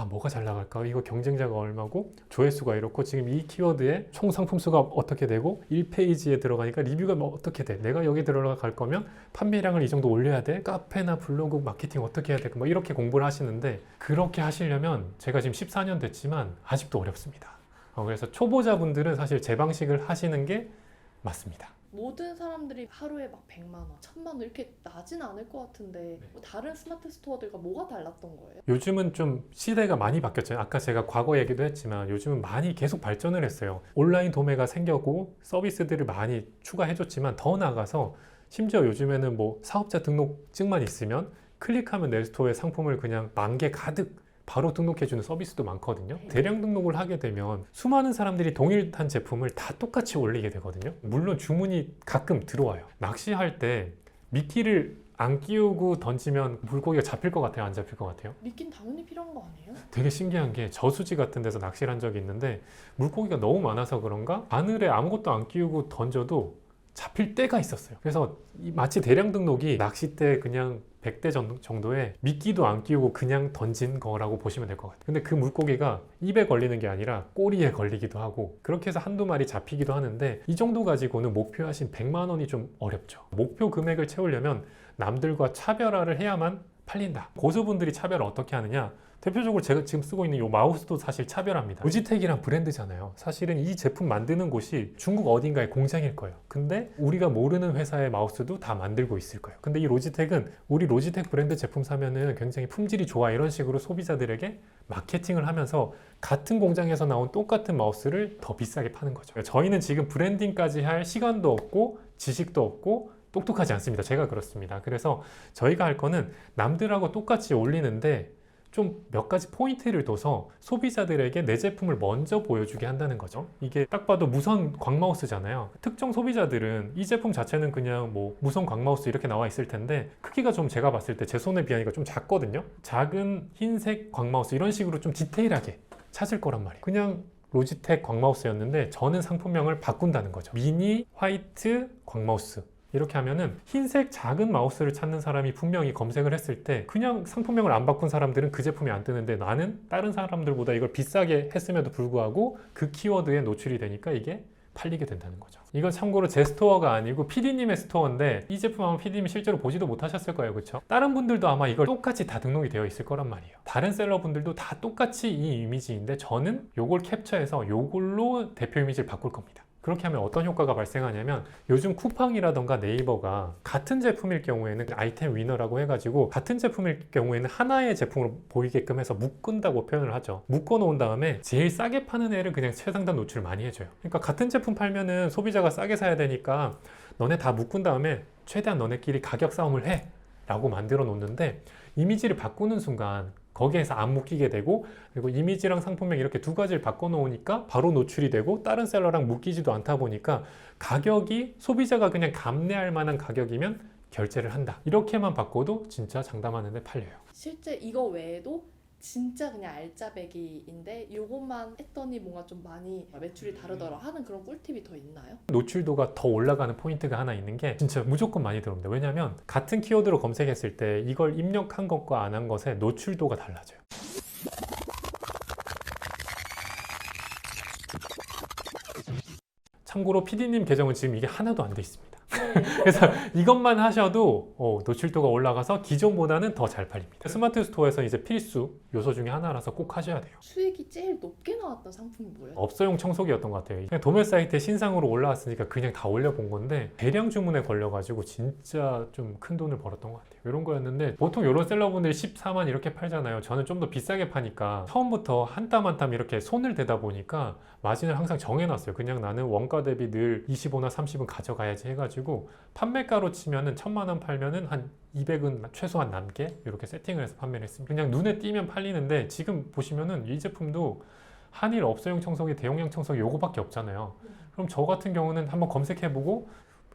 [SPEAKER 1] 뭐가 잘 나갈까? 이거 경쟁자가 얼마고? 조회수가 이렇고 지금 이 키워드에 총 상품수가 어떻게 되고 1페이지에 들어가니까 리뷰가 뭐 어떻게 돼? 내가 여기 들어갈 거면 판매량을 이 정도 올려야 돼? 카페나 블로그 마케팅 어떻게 해야 돼? 뭐 이렇게 공부를 하시는데, 그렇게 하시려면 제가 지금 14년 됐지만 아직도 어렵습니다. 그래서 초보자분들은 사실 제 방식을 하시는 게 맞습니다.
[SPEAKER 2] 모든 사람들이 하루에 막 100만 원, 1000만 원 이렇게 나진 않을 것 같은데 뭐 다른 스마트 스토어들과 뭐가 달랐던 거예요?
[SPEAKER 1] 요즘은 좀 시대가 많이 바뀌었죠. 아까 제가 과거 얘기도 했지만 요즘은 많이 계속 발전을 했어요. 온라인 도매가 생겼고 서비스들을 많이 추가해줬지만 더 나아가서 심지어 요즘에는 뭐 사업자 등록증만 있으면 클릭하면 내 스토어에 상품을 그냥 10,000개 가득 바로 등록해주는 서비스도 많거든요. 대량 등록을 하게 되면 수많은 사람들이 동일한 제품을 다 똑같이 올리게 되거든요. 물론 주문이 가끔 들어와요. 낚시할 때 미끼를 안 끼우고 던지면 물고기가 잡힐 것 같아요? 안 잡힐 것 같아요?
[SPEAKER 2] 미끼는 당연히 필요한 거 아니에요?
[SPEAKER 1] 되게 신기한 게 저수지 같은 데서 낚시를 한 적이 있는데 물고기가 너무 많아서 그런가 바늘에 아무것도 안 끼우고 던져도 잡힐 때가 있었어요. 그래서 마치 대량 등록이 낚싯대 그냥 100대 정도의 미끼도 안 끼우고 그냥 던진 거라고 보시면 될 것 같아요. 근데 그 물고기가 입에 걸리는 게 아니라 꼬리에 걸리기도 하고 그렇게 해서 한두 마리 잡히기도 하는데, 이 정도 가지고는 목표하신 100만 원이 좀 어렵죠. 목표 금액을 채우려면 남들과 차별화를 해야만 팔린다. 고수분들이 차별을 어떻게 하느냐? 대표적으로 제가 지금 쓰고 있는 이 마우스도 사실 차별합니다. 로지텍이란 브랜드잖아요. 사실은 이 제품 만드는 곳이 중국 어딘가의 공장일 거예요. 근데 우리가 모르는 회사의 마우스도 다 만들고 있을 거예요. 근데 이 로지텍은 우리 로지텍 브랜드 제품 사면은 굉장히 품질이 좋아 이런 식으로 소비자들에게 마케팅을 하면서 같은 공장에서 나온 똑같은 마우스를 더 비싸게 파는 거죠. 저희는 지금 브랜딩까지 할 시간도 없고 지식도 없고 똑똑하지 않습니다. 제가 그렇습니다. 그래서 저희가 할 거는 남들하고 똑같이 올리는데 좀 몇 가지 포인트를 둬서 소비자들에게 내 제품을 먼저 보여주게 한다는 거죠. 이게 딱 봐도 무선 광마우스잖아요. 특정 소비자들은 이 제품 자체는 그냥 뭐 무선 광마우스 이렇게 나와 있을 텐데 크기가 좀 제가 봤을 때 제 손에 비하니까 좀 작거든요. 작은 흰색 광마우스 이런 식으로 좀 디테일하게 찾을 거란 말이에요. 그냥 로지텍 광마우스였는데 저는 상품명을 바꾼다는 거죠. 미니 화이트 광마우스. 이렇게 하면은 흰색 작은 마우스를 찾는 사람이 분명히 검색을 했을 때 그냥 상품명을 안 바꾼 사람들은 그 제품이 안 뜨는데 나는 다른 사람들보다 이걸 비싸게 했음에도 불구하고 그 키워드에 노출이 되니까 이게 팔리게 된다는 거죠. 이건 참고로 제 스토어가 아니고 PD님의 스토어인데 이 제품 아마 PD님이 실제로 보지도 못하셨을 거예요. 그렇죠? 다른 분들도 아마 이걸 똑같이 다 등록이 되어 있을 거란 말이에요. 다른 셀러분들도 다 똑같이 이 이미지인데 저는 요걸 캡처해서 요걸로 대표 이미지를 바꿀 겁니다. 그렇게 하면 어떤 효과가 발생하냐면 요즘 쿠팡이라던가 네이버가 같은 제품일 경우에는 아이템 위너라고 해가지고 같은 제품일 경우에는 하나의 제품으로 보이게끔 해서 묶은다고 표현을 하죠. 묶어 놓은 다음에 제일 싸게 파는 애를 그냥 최상단 노출을 많이 해줘요. 그러니까 같은 제품 팔면은 소비자가 싸게 사야 되니까 너네 다 묶은 다음에 최대한 너네끼리 가격 싸움을 해 라고 만들어 놓는데 이미지를 바꾸는 순간 거기에서 안 묶이게 되고 그리고 이미지랑 상품명 이렇게 두 가지를 바꿔 놓으니까 바로 노출이 되고 다른 셀러랑 묶이지도 않다 보니까 가격이 소비자가 그냥 감내할 만한 가격이면 결제를 한다. 이렇게만 바꿔도 진짜 장담하는데 팔려요.
[SPEAKER 2] 실제 이거 외에도 진짜 그냥 알짜배기인데 이것만 했더니 뭔가 좀 많이 매출이 다르더라 하는 그런 꿀팁이 더 있나요?
[SPEAKER 1] 노출도가 더 올라가는 포인트가 하나 있는 게 진짜 무조건 많이 들어옵니다. 왜냐하면 같은 키워드로 검색했을 때 이걸 입력한 것과 안 한 것의 노출도가 달라져요. 참고로 PD님 계정은 지금 이게 하나도 안 돼 있습니다. 그래서 이것만 하셔도 노출도가 올라가서 기존보다는 더 잘 팔립니다. 스마트 스토어에서 이제 필수 요소 중에 하나라서 꼭 하셔야 돼요.
[SPEAKER 2] 수익이 제일 높게 나왔던 상품이 뭐예요?
[SPEAKER 1] 업소용 청소기였던 것 같아요. 그냥 도매 사이트에 신상으로 올라왔으니까 그냥 다 올려본 건데 대량 주문에 걸려가지고 진짜 좀 큰 돈을 벌었던 것 같아요. 이런 거였는데 보통 이런 셀러분들이 14만 이렇게 팔잖아요. 저는 좀 더 비싸게 파니까 처음부터 한 땀 한 땀 이렇게 손을 대다 보니까 마진을 항상 정해놨어요. 그냥 나는 원가 대비 늘 25나 30은 가져가야지 해가지고 판매가로 치면은 1,000만 원 팔면은 한 200은 최소한 남게 이렇게 세팅을 해서 판매를 했습니다. 그냥 눈에 띄면 팔리는데 지금 보시면은 이 제품도 한일 업소용 청소기, 대용량 청소기 요거밖에 없잖아요. 그럼 저 같은 경우는 한번 검색해보고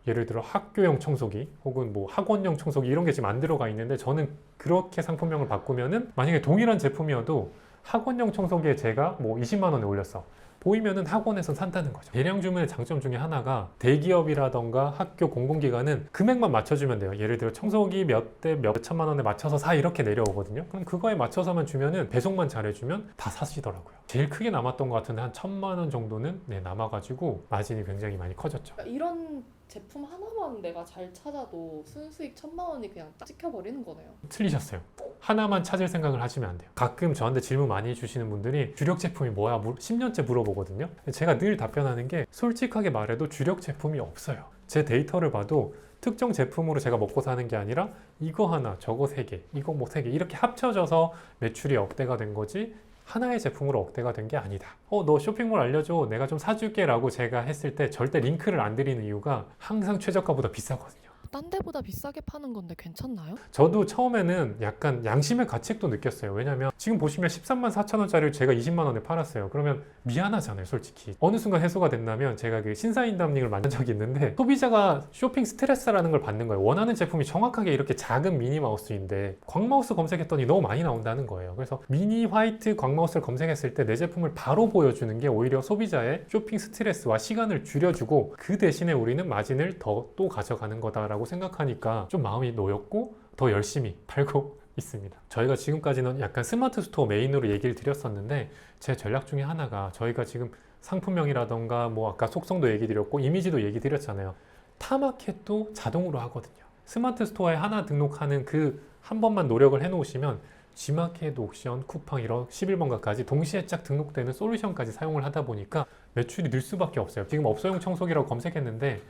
[SPEAKER 1] 예를 들어 학교용 청소기 혹은 뭐 학원용 청소기 이런 게 지금 안 들어가 있는데 저는 그렇게 상품명을 바꾸면은 만약에 동일한 제품이어도 학원용 청소기에 제가 뭐 20만 원에 올렸어. 보이면은 학원에서 산다는 거죠. 대량 주문의 장점 중에 하나가 대기업이라던가 학교 공공기관은 금액만 맞춰주면 돼요. 예를 들어 청소기 몇 대 몇 천만 원에 맞춰서 사 이렇게 내려오거든요. 그럼 그거에 맞춰서만 주면은 배송만 잘해주면 다 사시더라고요. 제일 크게 남았던 것 같은데 한 1,000만 원 정도는 남아가지고 마진이 굉장히 많이 커졌죠.
[SPEAKER 2] 그러니까 이런 제품 하나만 내가 잘 찾아도 순수익 1,000만 원이 그냥 딱 찍혀버리는 거네요.
[SPEAKER 1] 틀리셨어요. 하나만 찾을 생각을 하시면 안 돼요. 가끔 저한테 질문 많이 해주시는 분들이 주력 제품이 뭐야 10년째 물어보거든요. 제가 늘 답변하는 게 솔직하게 말해도 주력 제품이 없어요. 제 데이터를 봐도 특정 제품으로 제가 먹고 사는 게 아니라 이거 하나 저거 3개 이거 뭐 3개 이렇게 합쳐져서 매출이 억대가 된 거지 하나의 제품으로 억대가 된 게 아니다. 너 쇼핑몰 알려줘. 내가 좀 사줄게 라고 제가 했을 때 절대 링크를 안 드리는 이유가 항상 최저가보다 비싸거든요.
[SPEAKER 2] 딴 데보다 비싸게 파는 건데 괜찮나요?
[SPEAKER 1] 저도 처음에는 약간 양심의 가책도 느꼈어요. 왜냐면 지금 보시면 13만 4천 원짜리를 제가 20만 원에 팔았어요. 그러면 미안하잖아요, 솔직히. 어느 순간 해소가 된다면 제가 그 신사임담링을 만든 적이 있는데 소비자가 쇼핑 스트레스라는 걸 받는 거예요. 원하는 제품이 정확하게 이렇게 작은 미니 마우스인데 광마우스 검색했더니 너무 많이 나온다는 거예요. 그래서 미니 화이트 광마우스를 검색했을 때 내 제품을 바로 보여주는 게 오히려 소비자의 쇼핑 스트레스와 시간을 줄여주고 그 대신에 우리는 마진을 더 또 가져가는 거다라고 생각하니까 좀 마음이 놓였고 더 열심히 팔고 있습니다. 저희가 지금까지는 약간 스마트 스토어 메인으로 얘기를 드렸었는데 제 전략 중에 하나가 저희가 지금 상품명이라던가 뭐 아까 속성도 얘기 드렸고 이미지도 얘기 드렸잖아요. 타마켓도 자동으로 하거든요. 스마트 스토어에 하나 등록하는 그 한 번만 노력을 해놓으시면 G마켓, 옥션, 쿠팡 이런 11번가까지 동시에 쫙 등록되는 솔루션까지 사용을 하다 보니까 매출이 늘 수밖에 없어요. 지금 업소용 청소기라고 검색했는데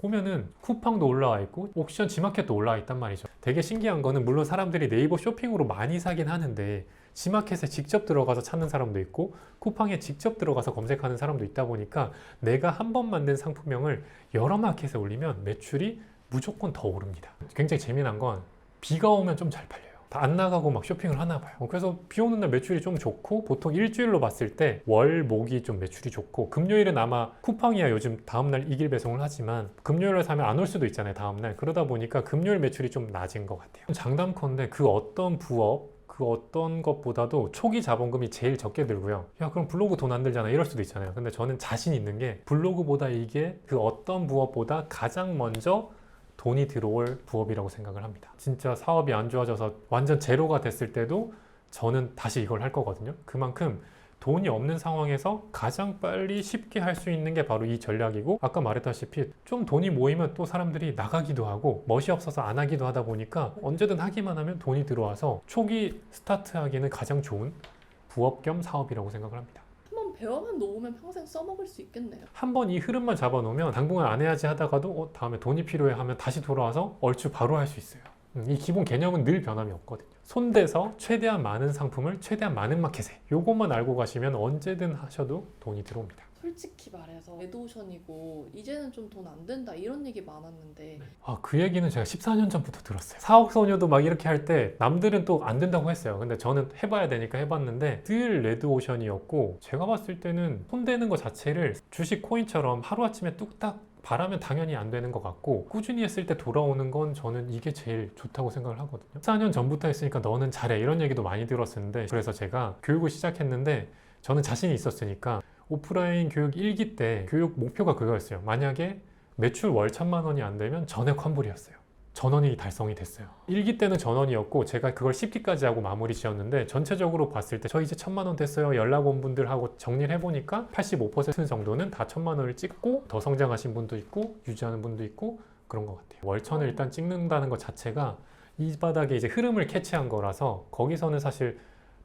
[SPEAKER 1] 보면은 쿠팡도 올라와 있고 옥션, G마켓도 올라와 있단 말이죠. 되게 신기한 거는 물론 사람들이 네이버 쇼핑으로 많이 사긴 하는데 G마켓에 직접 들어가서 찾는 사람도 있고 쿠팡에 직접 들어가서 검색하는 사람도 있다 보니까 내가 한 번 만든 상품명을 여러 마켓에 올리면 매출이 무조건 더 오릅니다. 굉장히 재미난 건 비가 오면 좀 잘 팔려요. 다 안 나가고 막 쇼핑을 하나 봐요. 그래서 비 오는 날 매출이 좀 좋고 보통 일주일로 봤을 때 월, 목이 좀 매출이 좋고 금요일은 아마 쿠팡이야 요즘 다음날 이길 배송을 하지만 금요일에 사면 안 올 수도 있잖아요 다음날. 그러다 보니까 금요일 매출이 좀 낮은 것 같아요. 장담컨대 그 어떤 부업 그 어떤 것보다도 초기 자본금이 제일 적게 들고요. 야 그럼 블로그 돈 안 들잖아 이럴 수도 있잖아요. 근데 저는 자신 있는 게 블로그보다 이게 그 어떤 부업보다 가장 먼저 돈이 들어올 부업이라고 생각을 합니다. 진짜 사업이 안 좋아져서 완전 제로가 됐을 때도 저는 다시 이걸 할 거거든요. 그만큼 돈이 없는 상황에서 가장 빨리 쉽게 할 수 있는 게 바로 이 전략이고 아까 말했다시피 좀 돈이 모이면 또 사람들이 나가기도 하고 멋이 없어서 안 하기도 하다 보니까 언제든 하기만 하면 돈이 들어와서 초기 스타트하기는 가장 좋은 부업 겸 사업이라고 생각을 합니다.
[SPEAKER 2] 한번 배워만 놓으면 평생 써먹을 수 있겠네요.
[SPEAKER 1] 한번 이 흐름만 잡아놓으면 당분간 안 해야지 하다가도 다음에 돈이 필요해 하면 다시 돌아와서 얼추 바로 할 수 있어요. 이 기본 개념은 늘 변함이 없거든요. 손대서 최대한 많은 상품을 최대한 많은 마켓에 요것만 알고 가시면 언제든 하셔도 돈이 들어옵니다.
[SPEAKER 2] 솔직히 말해서 레드오션이고 이제는 좀 돈 안 된다 이런 얘기 많았는데
[SPEAKER 1] 그 얘기는 제가 14년 전부터 들었어요. 사옥소녀도 막 이렇게 할 때 남들은 또 안 된다고 했어요. 근데 저는 해봐야 되니까 해봤는데 늘 레드오션이었고 제가 봤을 때는 손대는 것 자체를 주식 코인처럼 하루아침에 뚝딱 바라면 당연히 안 되는 것 같고 꾸준히 했을 때 돌아오는 건 저는 이게 제일 좋다고 생각을 하거든요. 14년 전부터 했으니까 너는 잘해 이런 얘기도 많이 들었었는데 그래서 제가 교육을 시작했는데 저는 자신이 있었으니까 오프라인 교육 1기 때 교육 목표가 그거였어요. 만약에 매출 월 1,000만 원이 안 되면 전액 환불이었어요. 전원이 달성이 됐어요. 1기 때는 전원이었고 제가 그걸 10기까지 하고 마무리 지었는데 전체적으로 봤을 때 저 이제 1,000만 원 됐어요. 연락 온 분들하고 정리를 해보니까 85% 정도는 다 1,000만 원을 찍고 더 성장하신 분도 있고 유지하는 분도 있고 그런 것 같아요. 월천을 일단 찍는다는 것 자체가 이 바닥에 이제 흐름을 캐치한 거라서 거기서는 사실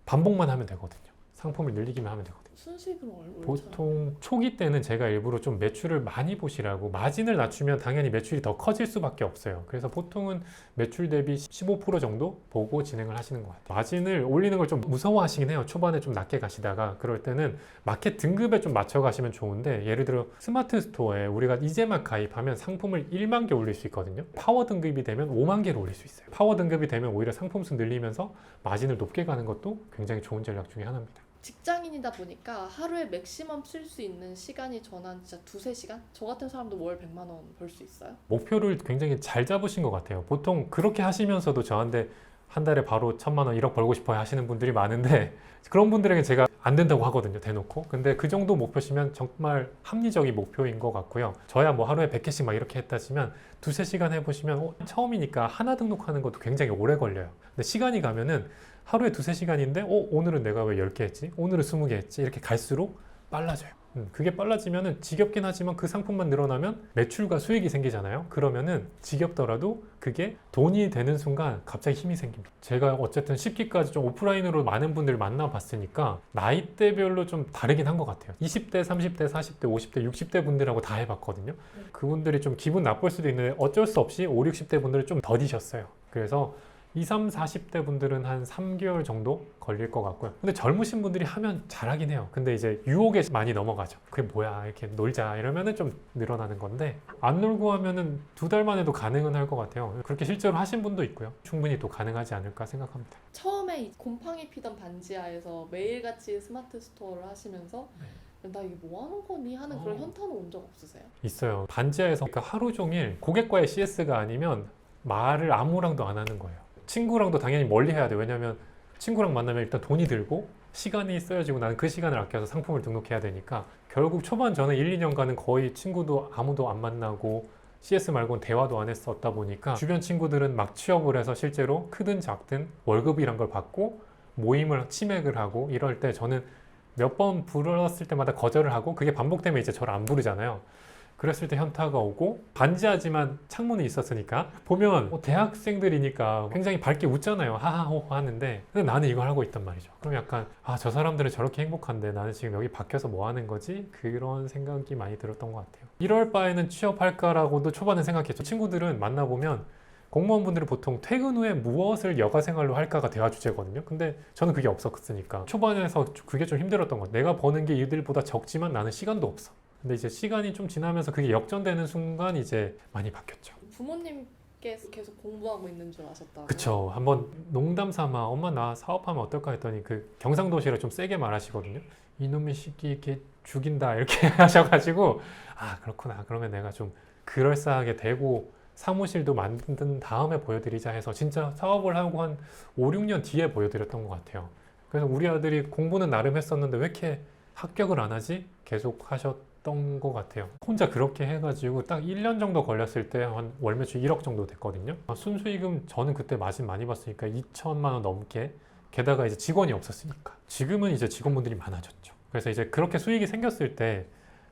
[SPEAKER 1] 반복만 하면 되거든요. 상품을 늘리기만 하면 되거든요.
[SPEAKER 2] 순식으로 얼마
[SPEAKER 1] 보통 초기 때는 제가 일부러 좀 매출을 많이 보시라고 마진을 낮추면 당연히 매출이 더 커질 수밖에 없어요. 그래서 보통은 매출 대비 15% 정도 보고 진행을 하시는 것 같아요. 마진을 올리는 걸 좀 무서워하시긴 해요. 초반에 좀 낮게 가시다가 그럴 때는 마켓 등급에 좀 맞춰 가시면 좋은데 예를 들어 스마트 스토어에 우리가 이제만 가입하면 상품을 1만 개 올릴 수 있거든요. 파워 등급이 되면 5만 개를 올릴 수 있어요. 파워 등급이 되면 오히려 상품 수 늘리면서 마진을 높게 가는 것도 굉장히 좋은 전략 중에 하나입니다.
[SPEAKER 2] 직장인이다 보니까 하루에 맥시멈 쓸 수 있는 시간이 저는 진짜 2-3시간? 저 같은 사람도 월 100만 원 벌 수 있어요?
[SPEAKER 1] 목표를 굉장히 잘 잡으신 것 같아요. 보통 그렇게 하시면서도 저한테 한 달에 바로 1,000만 원 1억 벌고 싶어요 하시는 분들이 많은데 그런 분들에게 제가 안 된다고 하거든요 대놓고. 근데 그 정도 목표시면 정말 합리적인 목표인 것 같고요. 저야 뭐 하루에 100개씩 막 이렇게 했다지만 2-3시간 해보시면 처음이니까 하나 등록하는 것도 굉장히 오래 걸려요. 근데 시간이 가면은 하루에 2-3시간인데 오늘은 내가 왜 10개 했지? 오늘은 20개 했지? 이렇게 갈수록 빨라져요. 그게 빨라지면은 지겹긴 하지만 그 상품만 늘어나면 매출과 수익이 생기잖아요. 그러면은 지겹더라도 그게 돈이 되는 순간 갑자기 힘이 생깁니다. 제가 어쨌든 10기까지 좀 오프라인으로 많은 분들 만나봤으니까 나이대별로 좀 다르긴 한 것 같아요. 20대, 30대, 40대, 50대, 60대 분들하고 다 해봤거든요. 그분들이 좀 기분 나쁠 수도 있는데 어쩔 수 없이 5, 60대 분들은 좀 더디셨어요. 그래서 20, 40대 분들은 한 3개월 정도 걸릴 것 같고요. 근데 젊으신 분들이 하면 잘하긴 해요. 근데 이제 유혹에 많이 넘어가죠. 그게 뭐야 이렇게 놀자 이러면은 좀 늘어나는 건데 안 놀고 하면은 2달만 해도 가능은 할 것 같아요. 그렇게 실제로 하신 분도 있고요. 충분히 또 가능하지 않을까 생각합니다.
[SPEAKER 2] 처음에 이 곰팡이 피던 반지하에서 매일같이 스마트 스토어를 하시면서 나 이게 뭐 하는 거니 하는 그런 현타는 온 적 없으세요?
[SPEAKER 1] 있어요. 반지하에서 그러니까 하루 종일 고객과의 CS가 아니면 말을 아무랑도 안 하는 거예요. 친구랑도 당연히 멀리 해야 돼. 왜냐면 친구랑 만나면 일단 돈이 들고 시간이 쓰여지고 나는 그 시간을 아껴서 상품을 등록해야 되니까 결국 초반 저는 1, 2년간은 거의 친구도 아무도 안 만나고 CS 말고는 대화도 안 했었다 보니까 주변 친구들은 막 취업을 해서 실제로 크든 작든 월급이란 걸 받고 모임을 치맥을 하고 이럴 때 저는 몇 번 불렀을 때마다 거절을 하고 그게 반복되면 이제 저를 안 부르잖아요. 그랬을 때 현타가 오고 반지하지만 창문이 있었으니까 보면 대학생들이니까 굉장히 밝게 웃잖아요. 하하호호 하는데 근데 나는 이걸 하고 있단 말이죠. 그럼 약간 저 사람들은 저렇게 행복한데 나는 지금 여기 밖에서 뭐 하는 거지? 그런 생각이 많이 들었던 것 같아요. 이럴 바에는 취업할까라고도 초반에 생각했죠. 친구들은 만나보면 공무원분들은 보통 퇴근 후에 무엇을 여가생활로 할까가 대화 주제거든요. 근데 저는 그게 없었으니까 초반에서 그게 좀 힘들었던 것 같아요. 내가 버는 게 이들보다 적지만 나는 시간도 없어. 근데 이제 시간이 좀 지나면서 그게 역전되는 순간 이제 많이 바뀌었죠.
[SPEAKER 2] 부모님 게 계속 공부하고 있는 줄 아셨다고요?
[SPEAKER 1] 그쵸. 한번 농담 삼아 엄마 나 사업하면 어떨까 했더니 그 경상도시라 좀 세게 말하시거든요. 이놈의 새끼 이렇게 죽인다 이렇게 하셔가지고 아 그렇구나. 그러면 내가 좀 그럴싸하게 되고 사무실도 만든 다음에 보여드리자 해서 진짜 사업을 하고 한 5, 6년 뒤에 보여드렸던 것 같아요. 그래서 우리 아들이 공부는 나름 했었는데 왜 이렇게 합격을 안 하지? 계속 하셨던 것 같아요. 혼자 그렇게 해가지고 딱 1년 정도 걸렸을 때 한 월 매출 1억 정도 됐거든요. 순수익금 저는 그때 마진 많이 봤으니까 2천만 원 넘게, 게다가 이제 직원이 없었으니까. 지금은 이제 직원분들이 많아졌죠. 그래서 이제 그렇게 수익이 생겼을 때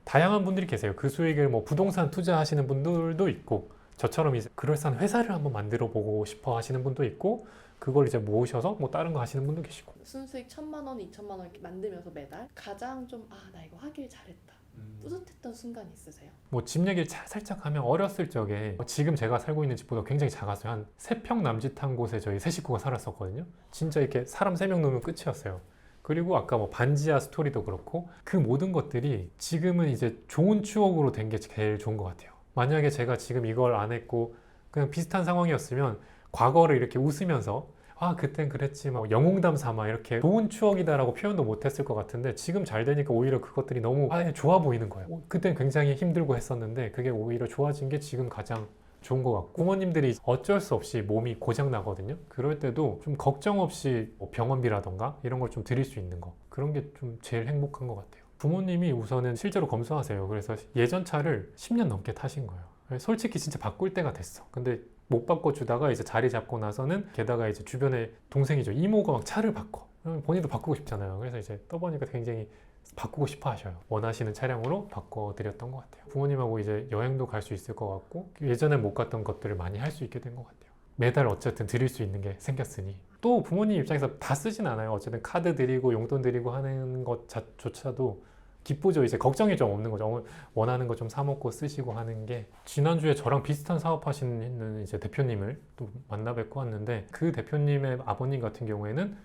[SPEAKER 1] 다양한 분들이 계세요. 그 수익을 뭐 부동산 투자하시는 분들도 있고, 저처럼 이제 그럴싸한 회사를 한번 만들어 보고 싶어 하시는 분도 있고, 그걸 이제 모으셔서 뭐 다른 거 하시는 분도 계시고.
[SPEAKER 2] 순수익 1,000만 원, 2,000만 원 이렇게 만들면서 매달 가장 좀 나 이거 하길 잘했다. 뿌듯했던 순간 있으세요?
[SPEAKER 1] 뭐 집 얘기를 살짝 하면 어렸을 적에 지금 제가 살고 있는 집보다 굉장히 작았어요. 한 3평 남짓한 곳에 저희 세 식구가 살았었거든요. 진짜 이렇게 사람 3명 놓으면 끝이었어요. 그리고 아까 뭐 반지하 스토리도 그렇고 그 모든 것들이 지금은 이제 좋은 추억으로 된 게 제일 좋은 것 같아요. 만약에 제가 지금 이걸 안 했고 그냥 비슷한 상황이었으면 과거를 이렇게 웃으면서 그땐 그랬지 막 영웅담 삼아 이렇게 좋은 추억이다라고 표현도 못했을 것 같은데 지금 잘 되니까 오히려 그것들이 너무 좋아 보이는 거예요. 그땐 굉장히 힘들고 했었는데 그게 오히려 좋아진 게 지금 가장 좋은 것 같고, 부모님들이 어쩔 수 없이 몸이 고장 나거든요. 그럴 때도 좀 걱정 없이 뭐 병원비라던가 이런 걸 좀 드릴 수 있는 거, 그런 게 좀 제일 행복한 것 같아요. 부모님이 우선은 실제로 검소하세요. 그래서 예전 차를 10년 넘게 타신 거예요. 솔직히 진짜 바꿀 때가 됐어. 근데 못 바꿔주다가 이제 자리 잡고 나서는, 게다가 이제 주변에 동생이죠, 이모가 막 차를 바꿔. 본인도 바꾸고 싶잖아요. 그래서 이제 떠보니까 굉장히 바꾸고 싶어 하셔요. 원하시는 차량으로 바꿔드렸던 것 같아요. 부모님하고 이제 여행도 갈 수 있을 것 같고, 예전에 못 갔던 것들을 많이 할 수 있게 된 것 같아요. 매달 어쨌든 드릴 수 있는 게 생겼으니. 또 부모님 입장에서 다 쓰진 않아요. 어쨌든 카드 드리고 용돈 드리고 하는 것조차도 기쁘죠. 이제 걱정이 좀 없는 거죠. 원하는 거 좀 사 먹고 쓰시고 하는 게. 지난주에 저랑 비슷한 사업 하시는 이제 대표님을 또 만나 뵙고 왔는데, 그 대표님의 아버님 같은 경우에는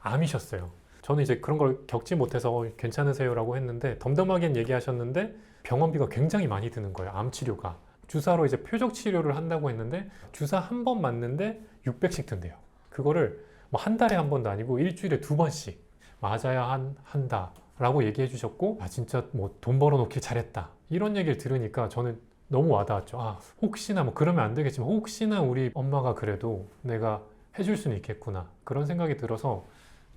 [SPEAKER 1] 암이셨어요. 저는 이제 그런 걸 겪지 못해서 괜찮으세요라고 했는데, 덤덤하게 얘기하셨는데 병원비가 굉장히 많이 드는 거예요. 암 치료가. 주사로 이제 표적 치료를 한다고 했는데 주사 한 번 맞는데 600씩 든대요. 그거를 뭐 한 달에 한 번도 아니고 일주일에 2번씩 맞아야 한다라고 얘기해 주셨고, 진짜 뭐 돈 벌어놓기 잘했다 이런 얘기를 들으니까 저는 너무 와닿았죠. 혹시나 뭐 그러면 안 되겠지만 혹시나 우리 엄마가 그래도 내가 해줄 수는 있겠구나, 그런 생각이 들어서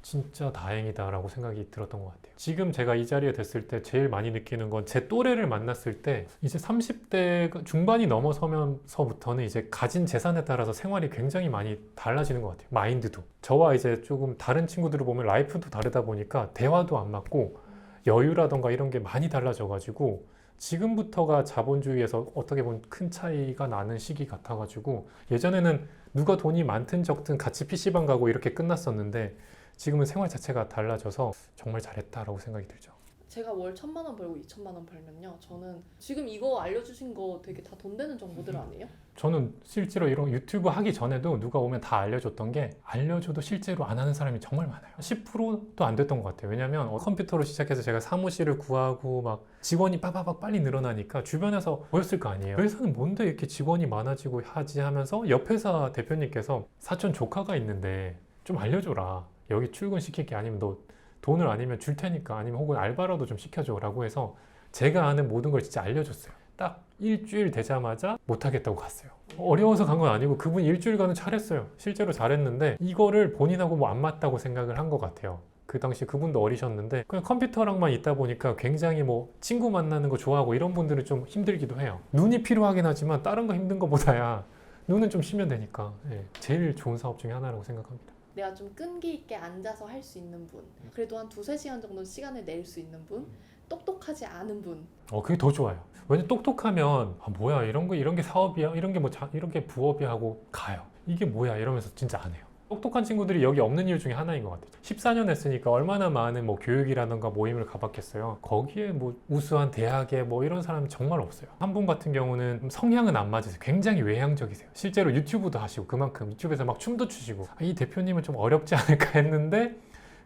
[SPEAKER 1] 진짜 다행이다라고 생각이 들었던 것 같아요. 지금 제가 이 자리에 됐을 때 제일 많이 느끼는 건, 제 또래를 만났을 때 이제 30대 중반이 넘어서면서부터는 이제 가진 재산에 따라서 생활이 굉장히 많이 달라지는 것 같아요. 마인드도. 저와 이제 조금 다른 친구들을 보면 라이프도 다르다 보니까 대화도 안 맞고 여유라던가 이런 게 많이 달라져가지고 지금부터가 자본주의에서 어떻게 보면 큰 차이가 나는 시기 같아가지고, 예전에는 누가 돈이 많든 적든 같이 PC방 가고 이렇게 끝났었는데 지금은 생활 자체가 달라져서 정말 잘했다라고 생각이 들죠.
[SPEAKER 2] 제가 월 1,000만 원 벌고 2,000만 원 벌면요, 저는 지금 이거 알려주신 거 되게 다 돈 되는 정보들 아니에요?
[SPEAKER 1] 저는 실제로 이런 유튜브 하기 전에도 누가 오면 다 알려줬던 게, 알려줘도 실제로 안 하는 사람이 정말 많아요. 10%도 안 됐던 것 같아요. 왜냐면 컴퓨터로 시작해서 제가 사무실을 구하고 막 직원이 빠바박 빨리 늘어나니까 주변에서 보였을 거 아니에요. 회사는 뭔데 이렇게 직원이 많아지고 하지 하면서 옆 회사 대표님께서 사촌 조카가 있는데 좀 알려줘라. 여기 출근시킬게, 아니면 너 돈을 아니면 줄 테니까, 아니면 혹은 알바라도 좀 시켜줘 라고 해서 제가 아는 모든 걸 진짜 알려줬어요. 딱 일주일 되자마자 못하겠다고 갔어요. 어려워서 간 건 아니고 그분이 일주일간은 잘했어요. 실제로 잘했는데 이거를 본인하고 뭐 안 맞다고 생각을 한 것 같아요. 그 당시 그분도 어리셨는데 그냥 컴퓨터랑만 있다 보니까 굉장히 뭐 친구 만나는 거 좋아하고 이런 분들은 좀 힘들기도 해요. 눈이 필요하긴 하지만 다른 거 힘든 거보다야 눈은 좀 쉬면 되니까 제일 좋은 사업 중에 하나라고 생각합니다.
[SPEAKER 2] 내가 좀 끈기 있게 앉아서 할 수 있는 분, 그래도 한 2-3시간 정도 시간을 낼 수 있는 분, 똑똑하지 않은 분.
[SPEAKER 1] 그게 더 좋아요. 왜냐면 똑똑하면 뭐야 이런 게 사업이야, 이런 게 뭐 이런 게 부업이야 하고 가요. 이게 뭐야 이러면서 진짜 안 해요. 똑똑한 친구들이 여기 없는 이유 중에 하나인 것 같아요. 14년 했으니까 얼마나 많은 뭐 교육이라든가 모임을 가봤겠어요. 거기에 뭐 우수한 대학에 뭐 이런 사람이 정말 없어요. 한 분 같은 경우는 성향은 안 맞으세요. 굉장히 외향적이세요. 실제로 유튜브도 하시고 그만큼 유튜브에서 막 춤도 추시고, 이 대표님은 좀 어렵지 않을까 했는데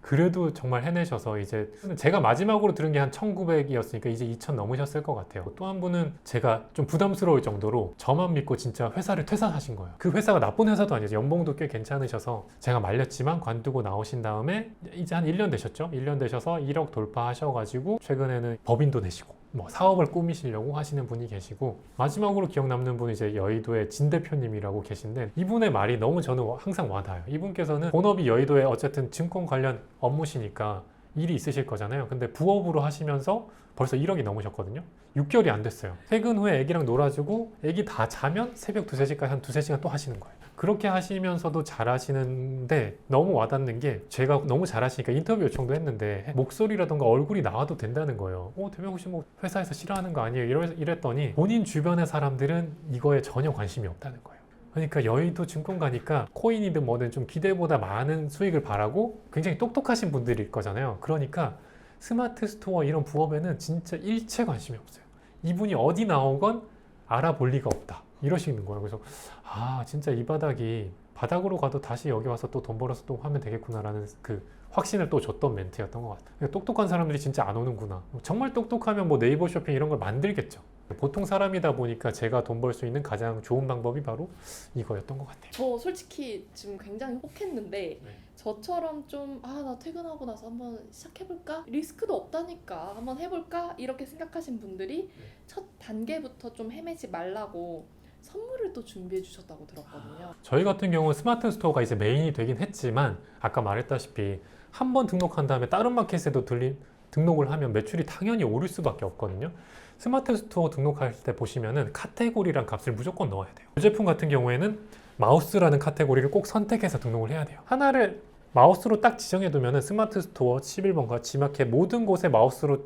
[SPEAKER 1] 그래도 정말 해내셔서 이제 제가 마지막으로 들은 게 한 1900이었으니까 이제 2000 넘으셨을 것 같아요. 또 한 분은 제가 좀 부담스러울 정도로 저만 믿고 진짜 회사를 퇴사하신 거예요. 그 회사가 나쁜 회사도 아니죠. 연봉도 꽤 괜찮으셔서 제가 말렸지만 관두고 나오신 다음에 이제 한 1년 되셨죠? 1년 되셔서 1억 돌파하셔가지고 최근에는 법인도 내시고 뭐 사업을 꾸미시려고 하시는 분이 계시고, 마지막으로 기억 남는 분이 이제 여의도의 진 대표님이라고 계신데 이분의 말이 너무 저는 항상 와닿아요. 이분께서는 본업이 여의도에 어쨌든 증권 관련 업무시니까 일이 있으실 거잖아요. 근데 부업으로 하시면서 벌써 1억이 넘으셨거든요. 6개월이 안 됐어요. 퇴근 후에 애기랑 놀아주고 애기 다 자면 새벽 2, 3시까지 한 2, 3시간 또 하시는 거예요. 그렇게 하시면서도 잘하시는데 너무 와닿는 게, 제가 너무 잘하시니까 인터뷰 요청도 했는데 목소리라던가 얼굴이 나와도 된다는 거예요. 대명 혹시 뭐 회사에서 싫어하는 거 아니에요? 이랬더니 본인 주변의 사람들은 이거에 전혀 관심이 없다는 거예요. 그러니까 여의도 증권 가니까 코인이든 뭐든 좀 기대보다 많은 수익을 바라고 굉장히 똑똑하신 분들일 거잖아요. 그러니까 스마트 스토어 이런 부업에는 진짜 일체 관심이 없어요. 이분이 어디 나오건 알아볼 리가 없다, 이러시는 거예요. 그래서 진짜 이 바닥으로 가도 다시 여기 와서 또 돈 벌어서 또 하면 되겠구나라는 그 확신을 또 줬던 멘트였던 것 같아요. 똑똑한 사람들이 진짜 안 오는구나. 정말 똑똑하면 뭐 네이버 쇼핑 이런 걸 만들겠죠. 보통 사람이다 보니까 제가 돈 벌 수 있는 가장 좋은 방법이 바로 이거였던 것 같아요.
[SPEAKER 2] 저 솔직히 지금 굉장히 혹했는데
[SPEAKER 1] 네.
[SPEAKER 2] 저처럼 좀 나 퇴근하고 나서 한번 시작해볼까? 리스크도 없다니까 한번 해볼까? 이렇게 생각하신 분들이 첫 단계부터 좀 헤매지 말라고 선물을 또 준비해 주셨다고 들었거든요.
[SPEAKER 1] 저희 같은 경우 스마트 스토어가 이제 메인이 되긴 했지만 아까 말했다시피 한 번 등록한 다음에 다른 마켓에도 등록을 하면 매출이 당연히 오를 수밖에 없거든요. 스마트 스토어 등록할 때 보시면은 카테고리랑 값을 무조건 넣어야 돼요. 이 제품 같은 경우에는 마우스라는 카테고리를 꼭 선택해서 등록을 해야 돼요. 하나를 마우스로 딱 지정해 두면은 스마트 스토어 11번가 G마켓 모든 곳에 마우스로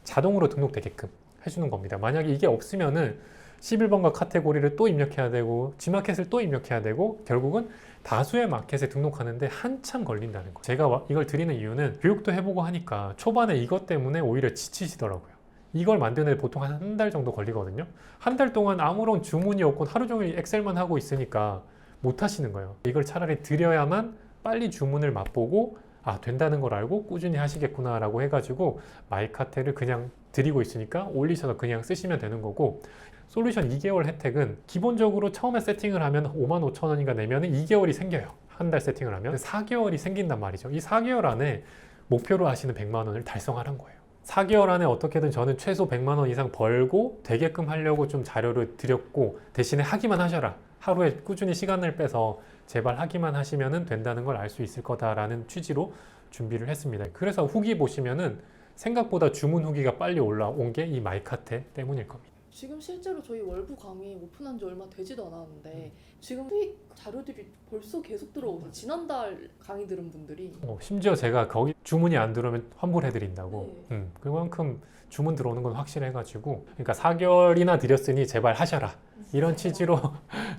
[SPEAKER 1] 자동으로 등록되게끔 해주는 겁니다. 만약에 이게 없으면은 11번가 카테고리를 또 입력해야 되고 G마켓을 또 입력해야 되고 결국은 다수의 마켓에 등록하는데 한참 걸린다는 거예요. 제가 이걸 드리는 이유는 교육도 해보고 하니까 초반에 이것 때문에 오히려 지치시더라고요. 이걸 만드는 데 보통 한 달 정도 걸리거든요. 한 달 동안 아무런 주문이 없고 하루 종일 엑셀만 하고 있으니까 못 하시는 거예요. 이걸 차라리 드려야만 빨리 주문을 맛보고 된다는 걸 알고 꾸준히 하시겠구나 라고 해가지고 마이카테를 그냥 드리고 있으니까 올리셔서 그냥 쓰시면 되는 거고, 솔루션 2개월 혜택은 기본적으로 처음에 세팅을 하면 55,000원인가 내면 2개월이 생겨요. 한 달 세팅을 하면 4개월이 생긴단 말이죠. 이 4개월 안에 목표로 하시는 100만 원을 달성하는 거예요. 4개월 안에 어떻게든 저는 최소 100만 원 이상 벌고 되게끔 하려고 좀 자료를 드렸고, 대신에 하기만 하셔라. 하루에 꾸준히 시간을 빼서 제발 하기만 하시면 된다는 걸 알 수 있을 거다라는 취지로 준비를 했습니다. 그래서 후기 보시면은 생각보다 주문 후기가 빨리 올라온 게 이 마이카테 때문일 겁니다.
[SPEAKER 2] 지금 실제로 저희 월부 강의 오픈한 지 얼마 되지도 않았는데 지금 수익 자료들이 벌써 계속 들어오고, 지난달 강의 들은 분들이
[SPEAKER 1] 심지어 제가 거기 주문이 안 들어오면 환불해드린다고.
[SPEAKER 2] 네.
[SPEAKER 1] 그만큼 주문 들어오는 건 확실해가지고, 그러니까 4개월이나 드렸으니 제발 하셔라, 이런 취지로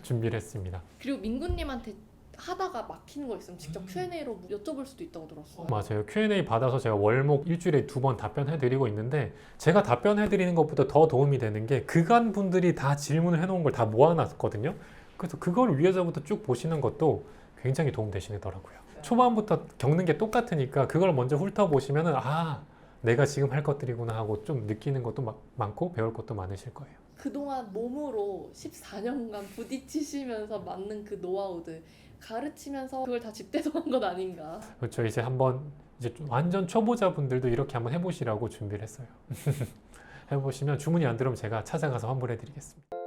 [SPEAKER 1] 준비를 했습니다.
[SPEAKER 2] 그리고 민구님한테 하다가 막히는 거 있으면 직접 Q&A로 여쭤볼 수도 있다고 들었어요.
[SPEAKER 1] 맞아요. Q&A 받아서 제가 월목 일주일에 2번 답변해드리고 있는데, 제가 답변해드리는 것보다 더 도움이 되는 게 그간 분들이 다 질문을 해놓은 걸 다 모아놨거든요. 그래서 그걸 위에서부터 쭉 보시는 것도 굉장히 도움 되시더라고요. 초반부터 겪는 게 똑같으니까 그걸 먼저 훑어보시면은 내가 지금 할 것들이구나 하고 좀 느끼는 것도 많고 배울 것도 많으실 거예요.
[SPEAKER 2] 그동안 몸으로 14년간 부딪히시면서 만든 그 노하우들 가르치면서 그걸 다 집대성한 건 아닌가.
[SPEAKER 1] 그렇죠. 이제 좀 완전 초보자분들도 이렇게 한번 해보시라고 준비를 했어요. 해보시면 주문이 안 들어오면 제가 찾아가서 환불해드리겠습니다.